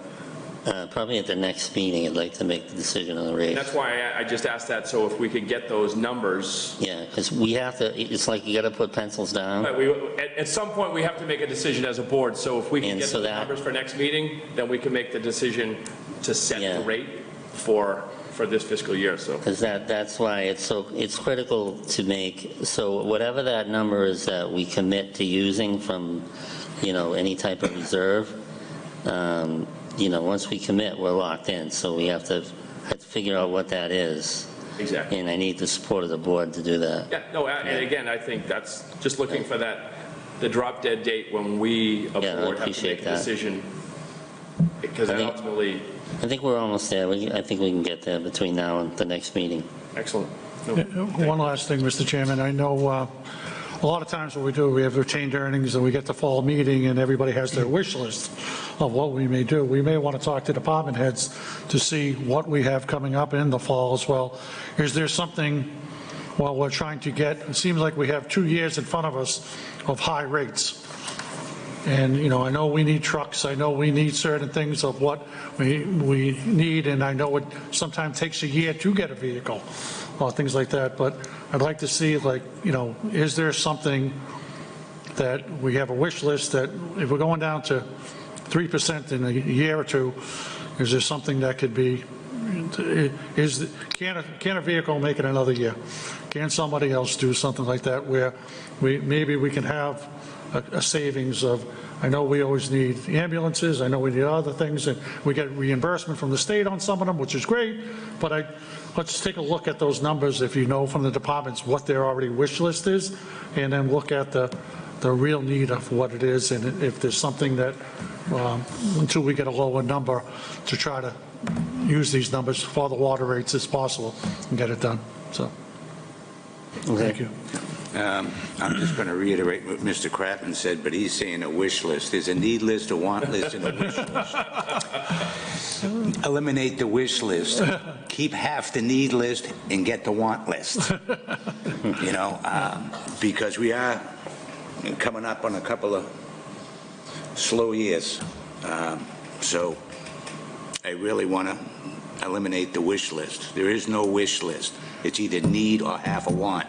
probably at the next meeting, I'd like to make the decision on the rate. That's why I just asked that, so if we could get those numbers. Yeah, because we have to, it's like you got to put pencils down. But at some point, we have to make a decision as a board, so if we can And get so the that- numbers for next meeting, then we can make the decision to set Yeah. the rate for this fiscal year, so. Because that's why it's critical to make, so whatever that number is that we commit to using from, you know, any type of reserve, you know, once we commit, we're locked in, so we have to figure out what that is. Exactly. And I need the support of the board to do that. Yeah, no, and again, I think that's just looking for the drop dead date when we, a Yeah, I board, have to appreciate make a that. decision. Because I think- ultimately, I think we're almost there. I think we can get there between now and the next meeting. excellent. No, One last thing, Mr. Chairman. I know a lot of times what we do, we have retained earnings and we get the fall meeting and everybody has their wish list of what we may do. We may want to talk to department heads to see what we have coming up in the fall as well. Is there something, well, we're trying to get, it seems like we have 2 years in front of us of high rates. And, you know, I know we need trucks, I know we need certain things of what we need, and I know it sometimes takes a year to get a vehicle, or things like that, but I'd like to see, like, you know, is there something that we have a wish list that if we're going down to 3% in a year or two, is there something that could be, can a vehicle make it another year? Can somebody else do something like that where maybe we can have a savings of, I know we always need ambulances, I know we need other things, and we get reimbursement from the state on some of them, which is great, but let's take a look at those numbers, if you know from the departments what their already wish list is, and then look at the real need of what it is, and if there's something that, until we get a lower number, to try to use these numbers for the water rates as possible and get it done, so, thank you. I'm just going to reiterate what Mr. Kratman said, but he's saying a wish list. There's a need list, a want list, and a wish list. Eliminate the wish list. Keep half the need list and get the want list. You know, because we are coming up on a couple of slow years. So I really want to eliminate the wish list. There is no wish list. It's either need or half a want.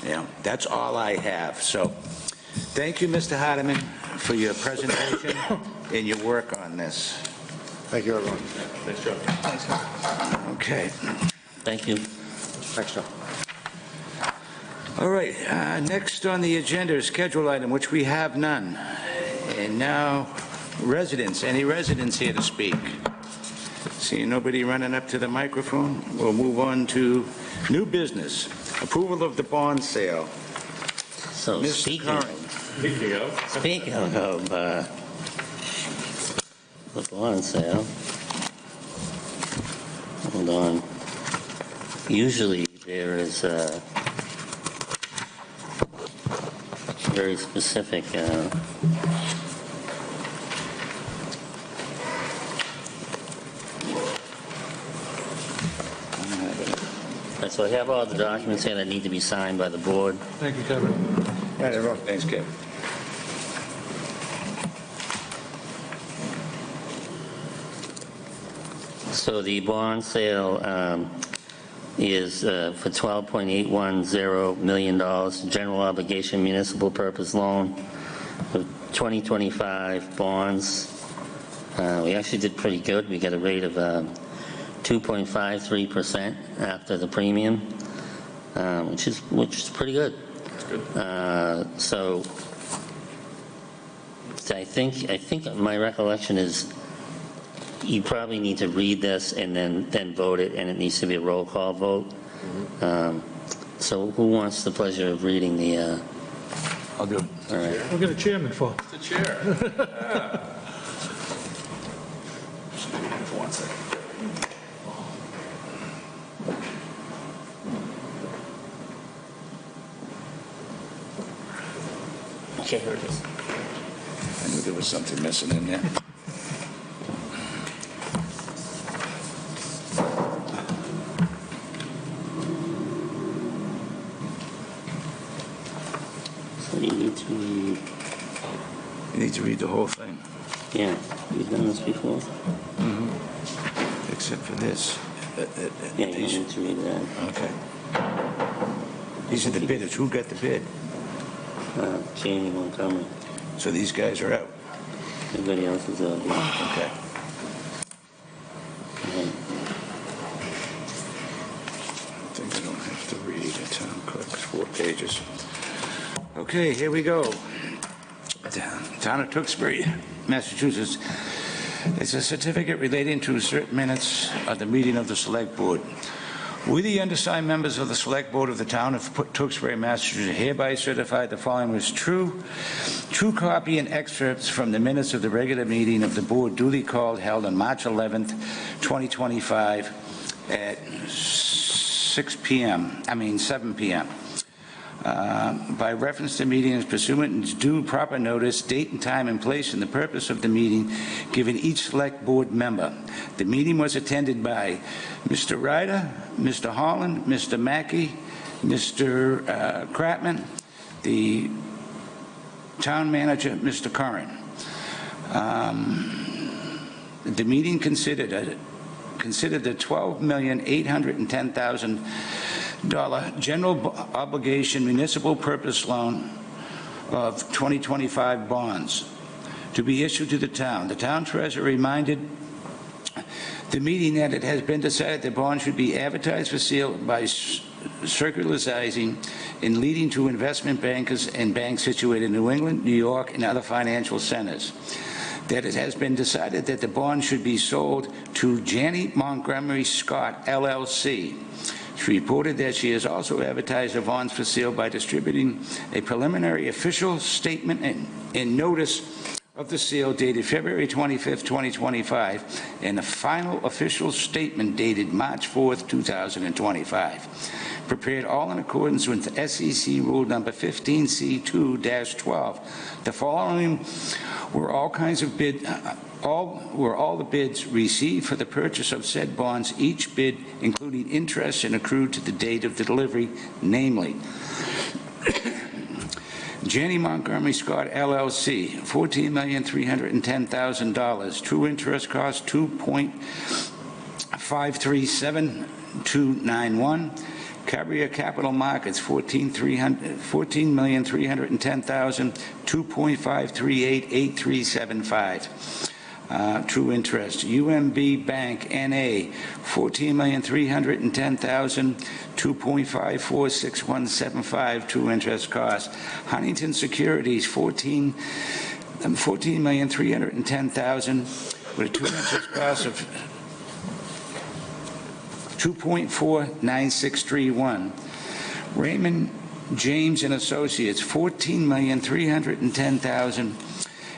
Yeah, that's all I have. So thank you, Mr. Hardeman, for your presentation and your work on this. Thank you, everyone. Nice job. Okay. Thank you. Thanks, Joe. All right, next on the agenda is schedule item, which we have none. And now, residents, any residents here to speak? Seeing nobody running up to the microphone, we'll move on to new business. Approval of the bond sale. So Mr. speaking Curran. of the bond sale, hold on. Usually there is a very specific so I have all the documents here that need to be signed by the board. Thank you, Kevin. Right, everyone. Thanks, Kevin. So the bond sale is for $12.810 million, general obligation municipal purpose loan of 2025 bonds. We actually did pretty good. We got a rate of 2.53% after the premium, which is pretty good. That's good. So I think my recollection is you probably need to read this and then vote it, and it needs to be a roll call vote. So who wants the pleasure of reading the? I'll do it. All right. We'll get a chairman for. The chair. One second. Okay, here it is. I knew there was something missing in there. So you need to read. You need to read the whole thing, Yeah, you've done this before. except for this. Yeah, you need to read that. Okay. These are the bidders. Who got the bid? Jamie Montgomery. So these guys are out. Everybody else is out. Yeah. Okay. Okay. I think I don't have to read it. Town clerk's 4 pages. Okay, here we go. Town of Tewksbury, Massachusetts. It's a certificate relating to certain minutes of the meeting of the Select Board. We, the undersigned members of the Select Board of the Town of Tewksbury, Massachusetts, hereby certify the following was true copy and excerpts from the minutes of the regular meeting of the Board duly called, held on March 11th, 2025 at 7 p.m. By reference to meetings pursuant and due proper notice, date and time and place and the purpose of the meeting given each Select Board member. The meeting was attended by Mr. Ryder, Mr. Holland, Mr. Mackey, Mr. Kratman, the town manager, Mr. Curran. The meeting considered the $12,810,000 general obligation municipal purpose loan of 2025 bonds to be issued to the town. The town treasurer reminded the meeting that it has been decided the bond should be advertised for sale by circularizing and leading to investment bankers and banks situated in New England, New York, and other financial centers. That it has been decided that the bond should be sold to Janney Montgomery Scott, LLC. She reported that she has also advertised the bonds for sale by distributing a preliminary official statement and notice of the sale dated February 25th, 2025, and a final official statement dated March 4th, 2025. Prepared all in accordance with the SEC Rule Number 15C2-12. The following were all the bids received for the purchase of said bonds, each bid including interest and accrued to the date of the delivery, namely Janney Montgomery Scott LLC, $14,310,000. True interest cost $2.537291. Carrier Capital Markets, $14,310,000, 2.5388375. True interest. UMB Bank, N.A., $14,310,000, 2.546175. True interest cost. Huntington Securities, $14,310,000, with a true interest cost of 2.49631. Raymond James and Associates, $14,310,000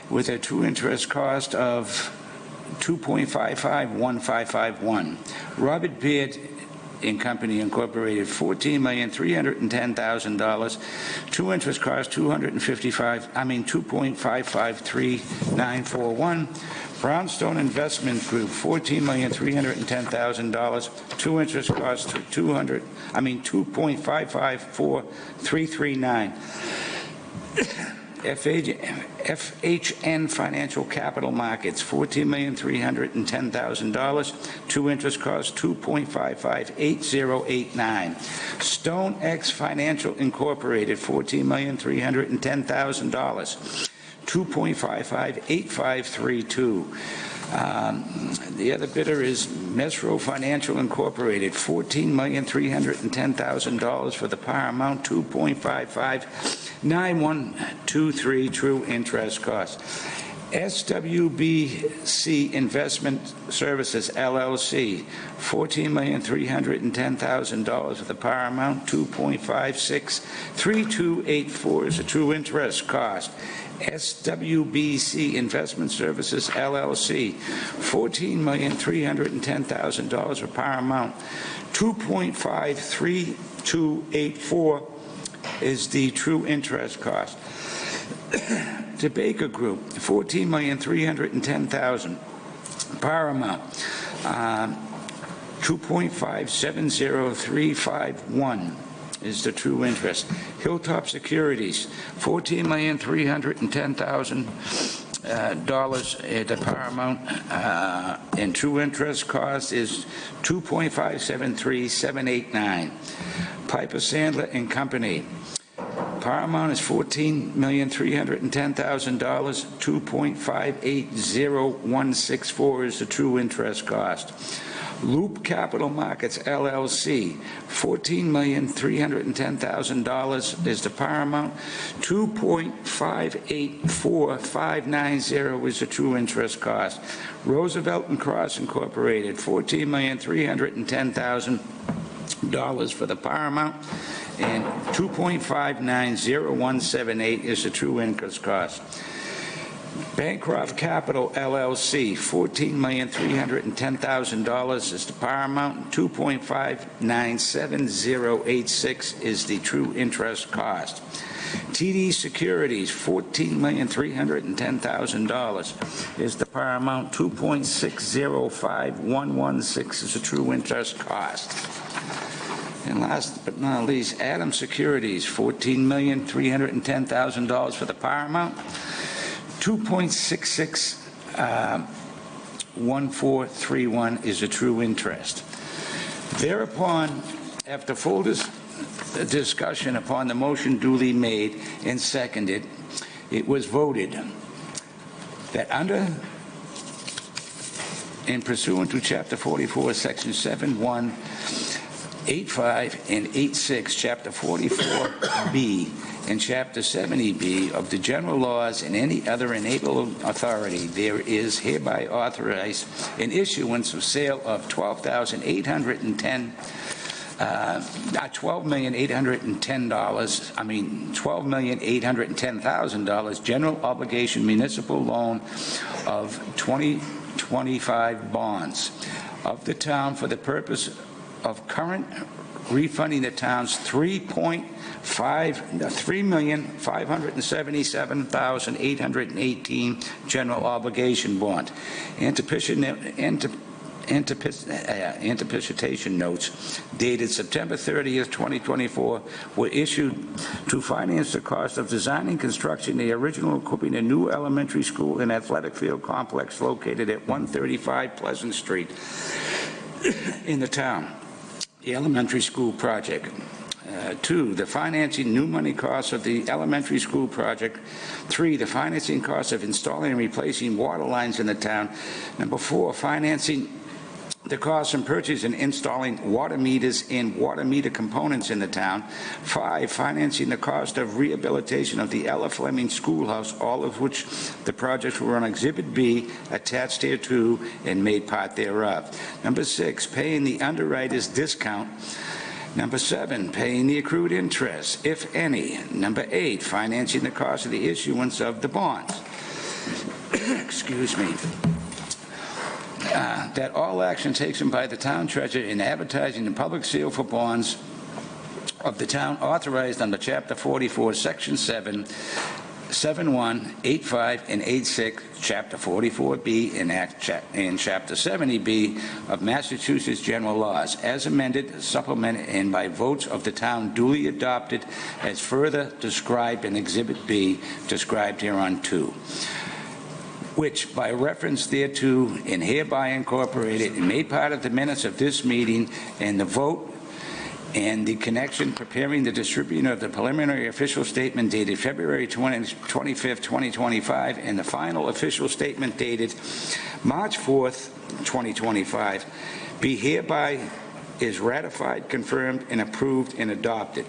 with a true interest cost of 2.551551. Robert Beard and Company Incorporated, $14,310,000. True interest cost 2.553,941. Brownstone Investment Group, $14,310,000. True interest cost 2.554339. FHN Financial Capital Markets, $14,310,000. True interest cost 2.558089. Stone X Financial Incorporated, $14,310,000. 2.558532. The other bidder is Mesro Financial Incorporated, $14,310,000 for the par amount, 2.559123 true interest cost. SWBC Investment Services, LLC, $14,310,000 for the par amount, 2.563284 is the true interest cost. SWBC Investment Services, LLC, $14,310,000 for par amount, 2.53284 is the true interest cost. To Baker Group, $14,310,000 par amount, 2.570351 is the true interest. Hilltop Securities, $14,310,000 the par amount, and true interest cost is 2.573789. Piper Sandler and Company, par amount is $14,310,000. 2.580164 is the true interest cost. Loop Capital Markets, LLC, $14,310,000 is the par amount. 2.584590 is the true interest cost. Roosevelt and Cross Incorporated, $14,310,000 for the par amount, and 2.590178 is the true interest cost. Bancroft Capital, LLC, $14,310,000 is the par amount, 2.597086 is the true interest cost. TD Securities, $14,310,000 is the par amount, 2.605116 is the true interest cost. And last but not least, Adams Securities, $14,310,000 for the par amount, 2.661431 is the true interest. Thereupon, after full discussion upon the motion duly made and seconded, it was voted that under and pursuant to Chapter 44, Section 7(1), 8(5), and 8(6), Chapter 44B, and Chapter 70B of the general laws and any other enabling authority, there is hereby authorized an issuance of sale of $12,810,000 general obligation municipal loan of 2025 bonds of the town for the purpose of current refunding the town's $3,577,818 general obligation bond. Anticipation notes dated September 30th, 2024 were issued to finance the cost of designing, constructing the original equipping a new elementary school and athletic field complex located at 135 Pleasant Street in the town. The elementary school project. 2, the financing new money costs of the elementary school project. 3, the financing costs of installing and replacing water lines in the town. Number 4, financing the cost in purchasing and installing water meters and water meter components in the town. 5, financing the cost of rehabilitation of the Ella Fleming Schoolhouse, all of which the projects were on Exhibit B, attached thereto, and made part thereof. Number 6, paying the underwriter's discount. Number 7, paying the accrued interest, if any. Number 8, financing the cost of the issuance of the bonds. Excuse me. That all action taken by the town treasurer in advertising the public sale for bonds of the town authorized under Chapter 44, Section 7, 71, 85, and 86, Chapter 44B, and Chapter 70B of Massachusetts General Laws, as amended, supplemented, and by votes of the town duly adopted, as further described in Exhibit B, described hereunto, which, by reference thereto, and hereby incorporated and made part of the minutes of this meeting, and the vote and the connection preparing the distribution of the preliminary official statement dated February 25th, 2025, and the final official statement dated March 4th, 2025, be hereby is ratified, confirmed, and approved and adopted.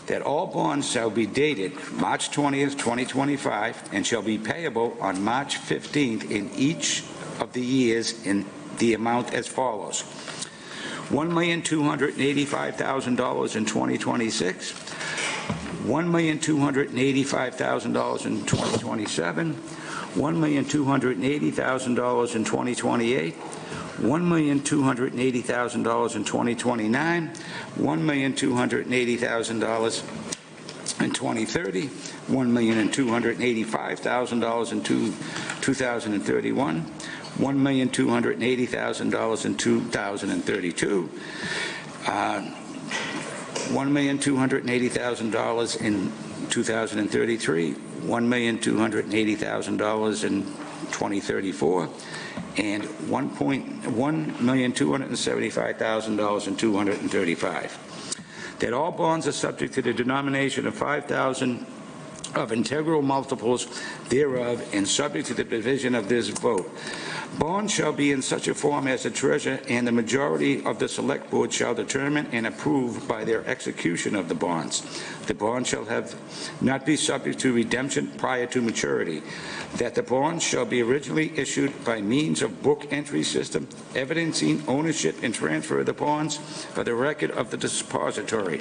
That all bonds shall be dated March 20th, 2025, and shall be payable on March 15th in each of the years in the amount as follows: $1,285,000 in 2026, $1,285,000 in 2027, $1,280,000 in 2028, $1,280,000 in 2029, $1,280,000 in 2030, $1,285,000 in 2031, $1,280,000 in 2032, $1,280,000 in 2033, $1,280,000 in 2034, and $1,275,000 in 235. That all bonds are subject to the denomination of 5,000 of integral multiples thereof, and subject to the provision of this vote. Bonds shall be in such a form as the treasurer and the majority of the select board shall determine and approve by their execution of the bonds. The bond shall not be subject to redemption prior to maturity. That the bonds shall be originally issued by means of book entry system, evidencing ownership and transfer of the bonds for the record of the depository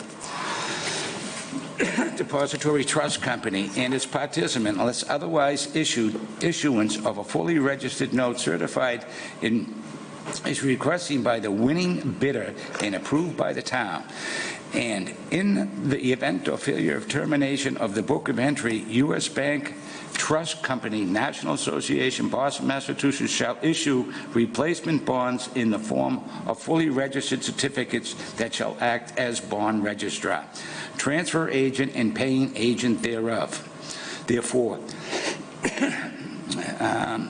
trust company and its participant, unless otherwise issuance of a fully registered note certified is requested by the winning bidder and approved by the town. And in the event of failure of termination of the book of entry, U.S. Bank Trust Company, National Association, Boston, Massachusetts, shall issue replacement bonds in the form of fully registered certificates that shall act as bond registrar, transfer agent, and paying agent thereof. Therefore,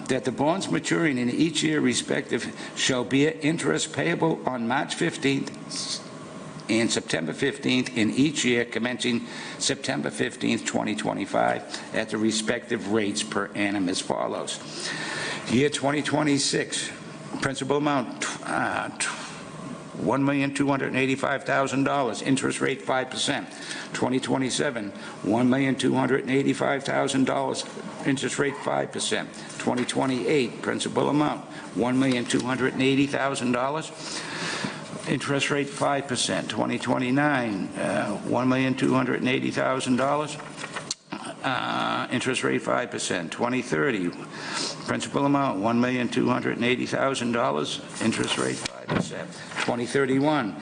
that the bonds maturing in each year respective shall bear interest payable on March 15th and September 15th in each year commencing September 15th, 2025, at the respective rates per annum as follows. Year 2026, principal amount $1,285,000, interest rate 5%. 2027, $1,285,000, interest rate 5%. 2028, principal amount $1,280,000, interest rate 5%. 2029, $1,280,000, interest rate 5%. 2030, principal amount $1,280,000, interest rate 5%. 2031,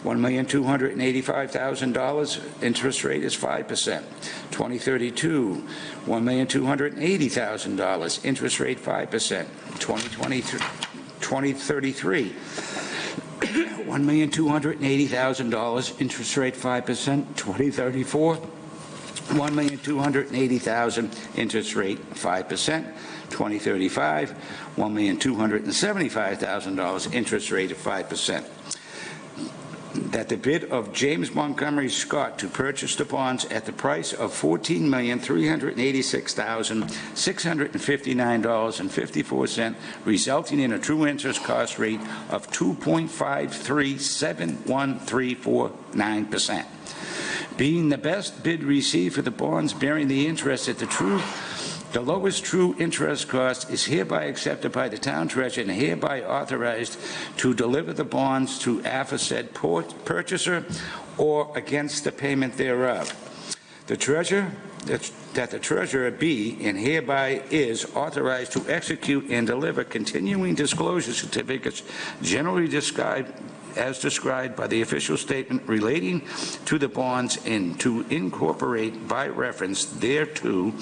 $1,285,000, interest rate is 5%. 2032, $1,280,000, interest rate 5%. 2033, $1,280,000, interest rate 5%. 2034, $1,280,000, interest rate 5%. 2035, $1,275,000, interest rate of 5%. that the bid of James Montgomery Scott to purchase the bonds at the price of $14,386,659.54, resulting in a true interest cost rate of 2.537139%. Being the best bid received for the bonds bearing the interest at the lowest true interest cost is hereby accepted by the town treasurer and hereby authorized to deliver the bonds to aforesaid purchaser or against the payment thereof. The treasurer, that the treasurer be and hereby is authorized to execute and deliver continuing disclosure certificates generally described as described by the official statement relating to the bonds and to incorporate by reference thereto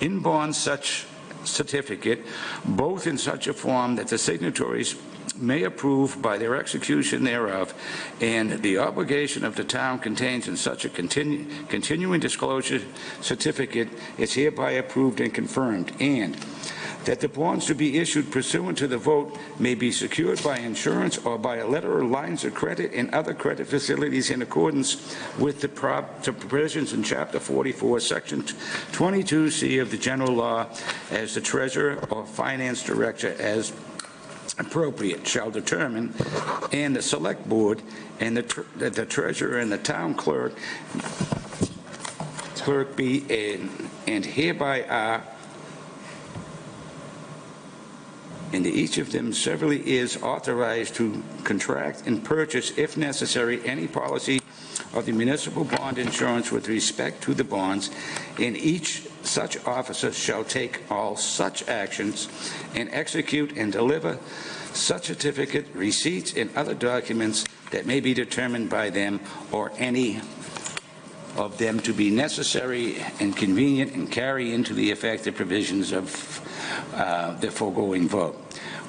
in bonds such certificate, both in such a form that the signatories may approve by their execution thereof, and the obligation of the town contains in such a continuing disclosure certificate is hereby approved and confirmed, and that the bonds to be issued pursuant to the vote may be secured by insurance or by a letter or lines of credit and other credit facilities in accordance with the provisions in Chapter 44, Section 22C of the general law, as the treasurer or finance director as appropriate shall determine, and the select board and the treasurer and the town clerk be and hereby are, and each of them severally is authorized to contract and purchase, if necessary, any policy of the municipal bond insurance with respect to the bonds, and each such officer shall take all such actions and execute and deliver such certificate, receipts, and other documents that may be determined by them or any of them to be necessary and convenient and carry into the effect the provisions of the foregoing vote.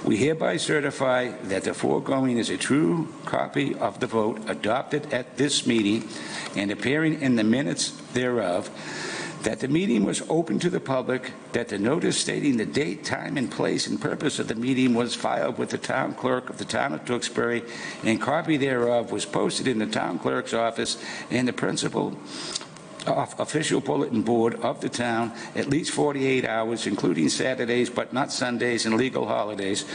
We hereby certify that the foregoing is a true copy of the vote adopted at this meeting and appearing in the minutes thereof, that the meeting was open to the public, that the notice stating the date, time, and place and purpose of the meeting was filed with the town clerk of the town of Tewksbury, and copy thereof was posted in the town clerk's office and the principal official bulletin board of the town at least 48 hours, including Saturdays but not Sundays and legal holidays,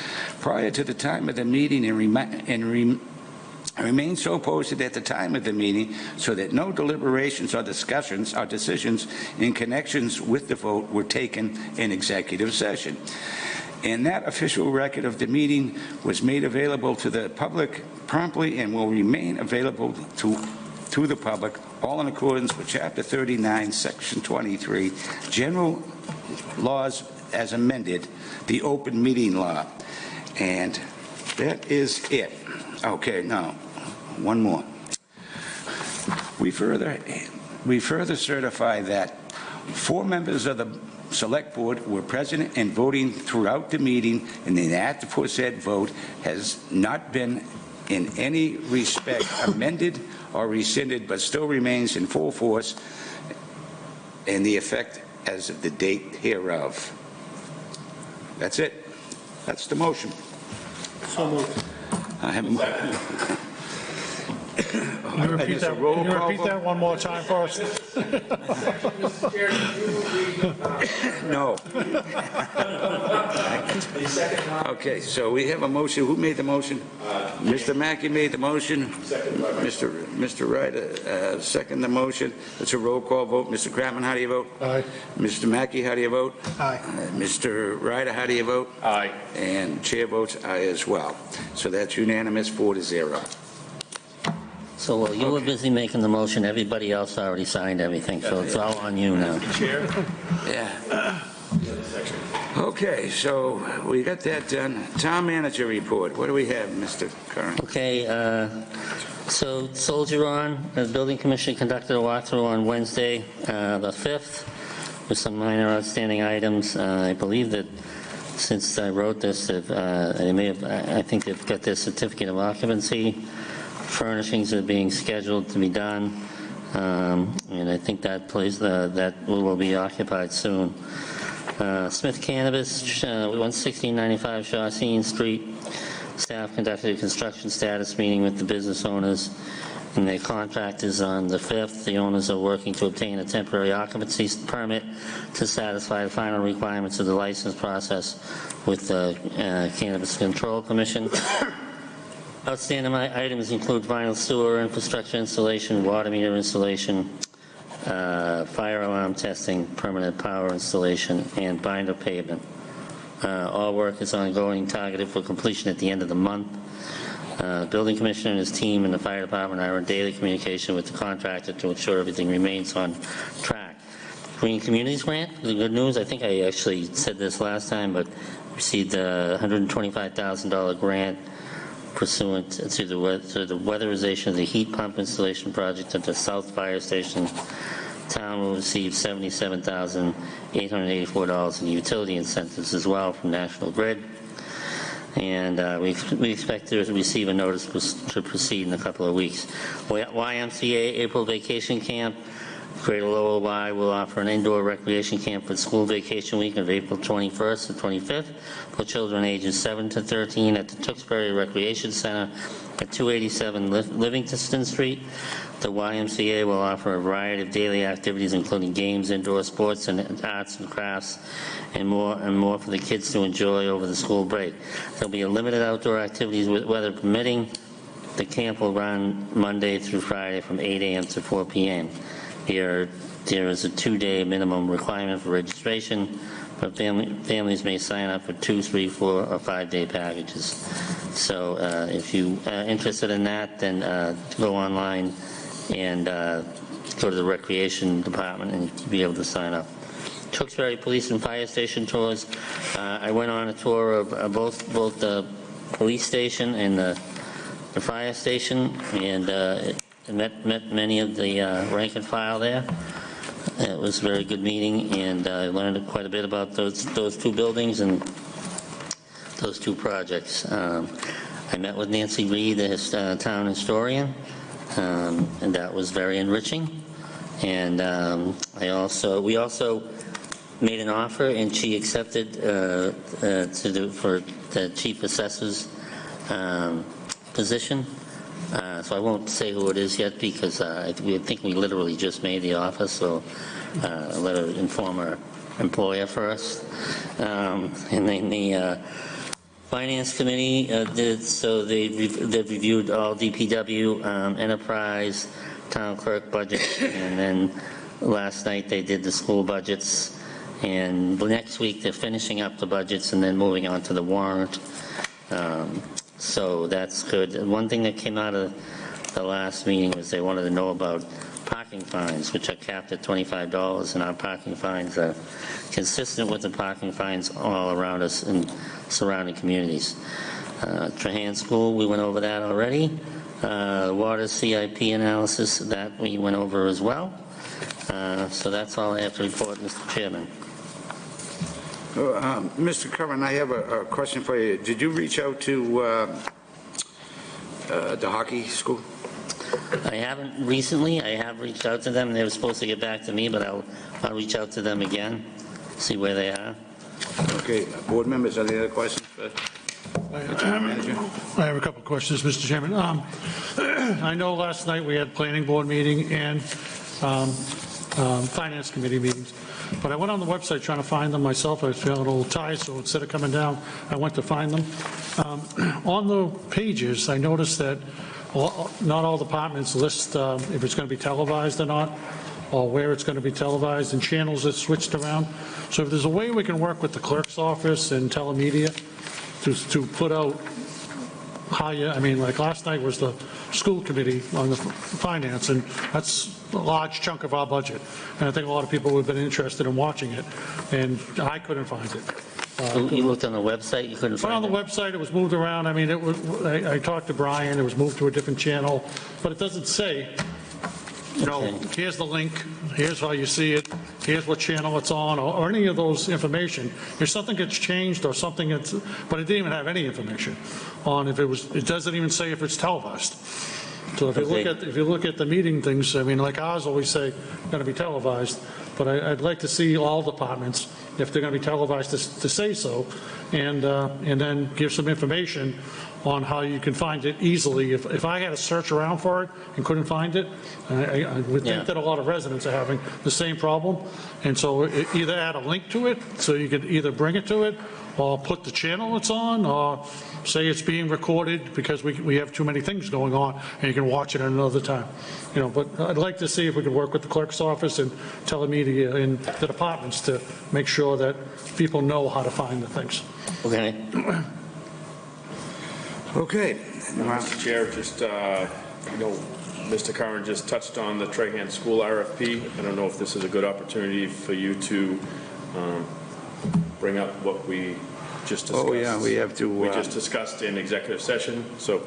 prior to the time of the meeting and remain so posted at the time of the meeting, so that no deliberations or discussions or decisions in connections with the vote were taken in executive session. And that official record of the meeting was made available to the public promptly and will remain available to the public, all in accordance with Chapter 39, Section 23, General Laws as amended, the open meeting law. And that is it. Okay, now, one more. We further certify that 4 members of the Select Board were present and voting throughout the meeting, and the aforesaid vote has not been in any respect amended or rescinded, but still remains in full force and the effect as of the date hereof. That's it. That's the motion. So moved. I have. Can you repeat that, can you repeat that one more time for us? No. Okay, so we have a motion. Who made the motion? Mr. Mackey made the motion. Mr. Ryder, second the motion. It's a roll call vote. Mr. Kratman, how do you vote? Aye. Mr. Mackey, how do you vote? Aye. Mr. Ryder, how do you vote? Aye. And chair votes aye as well. So that's unanimous, 4-0. So while you were busy making the motion, everybody else already signed everything, so it's all on you now. Chair? Yeah. Okay, so we got that done. Town manager report. What do we have, Mr. Curran? Okay, so Soldier On, the building commissioner conducted a walkthrough on Wednesday, the 5th, with some minor outstanding items. I believe that since I wrote this, I think they've got their certificate of occupancy. Furnishings are being scheduled to be done, and I think that place that will be occupied soon. Smith Cannabis, 11695 Shawseen Street, Staff conducted a construction status meeting with the business owners and their contractors on the 5th. The owners are working to obtain a temporary occupancy permit to satisfy the final requirements of the license process with the Cannabis Control Commission. Outstanding items include vinyl sewer infrastructure installation, water meter installation, fire alarm testing, permanent power installation, and binder pavement. All work is ongoing, targeted for completion at the end of the month. Building commissioner and his team and the fire department are in daily communication with the contractor to ensure everything remains on track. Green Communities Grant, the good news, I think I actually said this last time, but received a $125,000 grant pursuant to the weatherization of the heat pump installation project at the South Fire Station. Town will receive $77,884 in utility incentives as well from National Grid. And we expect to receive a notice to proceed in a couple of weeks. YMCA April Vacation Camp. Greater Lowell Y will offer an indoor recreation camp for school vacation week of April 21st to 25th for children ages 7 to 13 at the Tewksbury Recreation Center at 287 Livingston Street. The YMCA will offer a variety of daily activities, including games, indoor sports, and arts and crafts, and more for the kids to enjoy over the school break. There'll be a limited outdoor activities with weather permitting. The camp will run Monday through Friday from 8 a.m. to 4 p.m. There is a 2-day minimum requirement for registration, but families may sign up for 2, 3, 4, or 5-day packages. So if you are interested in that, then go online and go to the recreation department and you'll be able to sign up. Tewksbury Police and Fire Station tours. I went on a tour of both the police station and the fire station, and met many of the rank and file there. It was a very good meeting, and I learned quite a bit about those two buildings and those two projects. I met with Nancy Reed, the town historian, and that was very enriching. And we also made an offer, and she accepted for the chief assessor's position. So I won't say who it is yet, because I think we literally just made the offer, so let her inform her employer first. And then the Finance Committee they've reviewed all DPW, enterprise, town clerk budgets, and then last night they did the school budgets, and next week they're finishing up the budgets and then moving on to the warrant. So that's good. One thing that came out of the last meeting was they wanted to know about parking fines, which are capped at $25, and our parking fines are consistent with the parking fines all around us in surrounding communities. Trahan School, we went over that already. Water CIP analysis, that we went over as well. So that's all I have to report, Mr. Chairman. Mr. Curran, I have a question for you. Did you reach out to the hockey school? I haven't recently. I have reached out to them. They were supposed to get back to me, but I'll reach out to them again, see where they are. Okay, board members, are there other questions for the town manager? I have a couple of questions, Mr. Chairman. I know last night we had planning board meeting and finance committee meetings, but I went on the website trying to find them myself. I was feeling a little tired, so instead of coming down, I went to find them. On the pages, I noticed that not all departments list if it's going to be televised or not, or where it's going to be televised, and channels that switched around. So if there's a way we can work with the clerk's office and telemedia to put out how you, I mean, like last night was the school committee on the finance, and that's a large chunk of our budget. And I think a lot of people have been interested in watching it, and I couldn't find it. You looked on the website, you couldn't Went on find the it? website, it was moved around. I mean, it was, I talked to Brian, it was moved to a different channel, but it doesn't say, you know, Okay. here's the link, here's how you see it, here's what channel it's on, or any of those information. If something gets changed or something gets, but it didn't even have any information on if it was, it doesn't even say if it's televised. So if you look at the meeting things, I mean, like ours always say, going to be televised, but I'd like to see all departments, if they're going to be televised, to say so, and then give some information on how you can find it easily. If I had to search around for it and couldn't find it, I would Yeah. think that a lot of residents are having the same problem. And so either add a link to it, so you could either bring it to it, or put the channel it's on, or say it's being recorded because we have too many things going on, and you can watch it at another time. You know, but I'd like to see if we could work with the clerk's office and telemedia and the departments to make sure that people know how to find the things. Okay. Okay. Mr. Chair, just, Mr. Curran just touched on the Trahan School RFP. I don't know if this is a good opportunity for you to bring up what we just discussed. Oh, yeah, we have to, We just discussed in executive session, so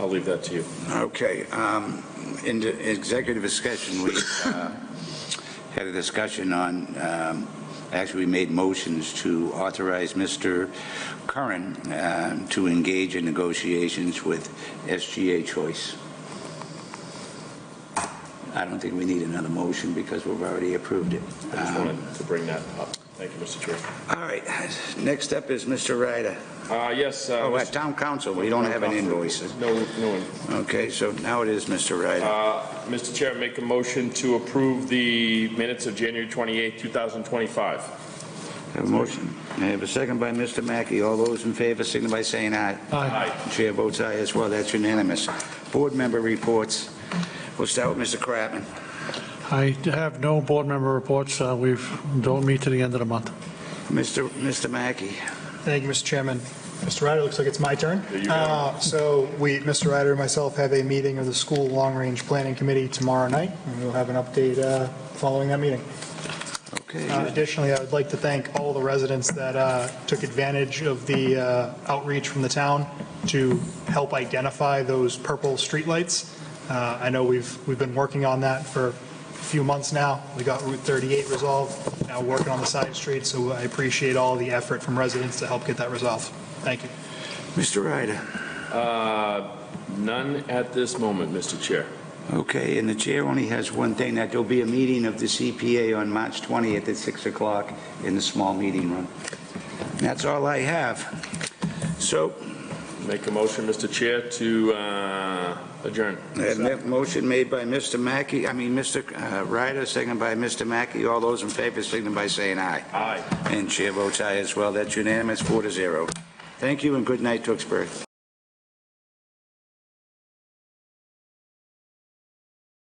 I'll leave that to you. Okay, in the executive discussion, we had a discussion on, actually, we made motions to authorize Mr. Curran to engage in negotiations with SGA Choice. I don't think we need another motion because we've already approved it. I just wanted to bring that up. Thank you, Mr. Chair. All right, next up is Mr. Ryder. Yes. Oh, at Town Council, we don't have an invoice. No. Okay, so now it is Mr. Ryder. Mr. Chair, make a motion to approve the minutes of January 28, 2025. Have a motion. I have a second by Mr. Mackey. All those in favor, signify by saying aye. Aye. Chair votes aye as well. That's unanimous. Board member reports. We'll start with Mr. Kratman. I have no board member reports. We don't meet to the end of the month. Mr. Mackey. Thank you, Mr. Chairman. Mr. Ryder, looks like it's my turn. There you go. So Mr. Ryder and myself have a meeting of the School Long Range Planning Committee tomorrow night, and we'll have an update following that meeting. Okay. Additionally, I would like to thank all the residents that took advantage of the outreach from the town to help identify those purple streetlights. I know we've been working on that for a few months now. We got Route 38 resolved, now working on the side streets, so I appreciate all the effort from residents to help get that resolved. Thank you. Mr. Ryder. None at this moment, Mr. Chair. Okay, and the chair only has one thing, that there'll be a meeting of the CPA on March 20th at 6 o'clock in the small meeting room. And that's all I have. So, Make a motion, Mr. Chair, to adjourn. motion made by Mr. Mackey, Mr. Ryder, second by Mr. Mackey. All those in favor, signify by saying aye. Aye. And chair votes aye as well. That's unanimous, 4-0. Thank you and good night, Tewksbury.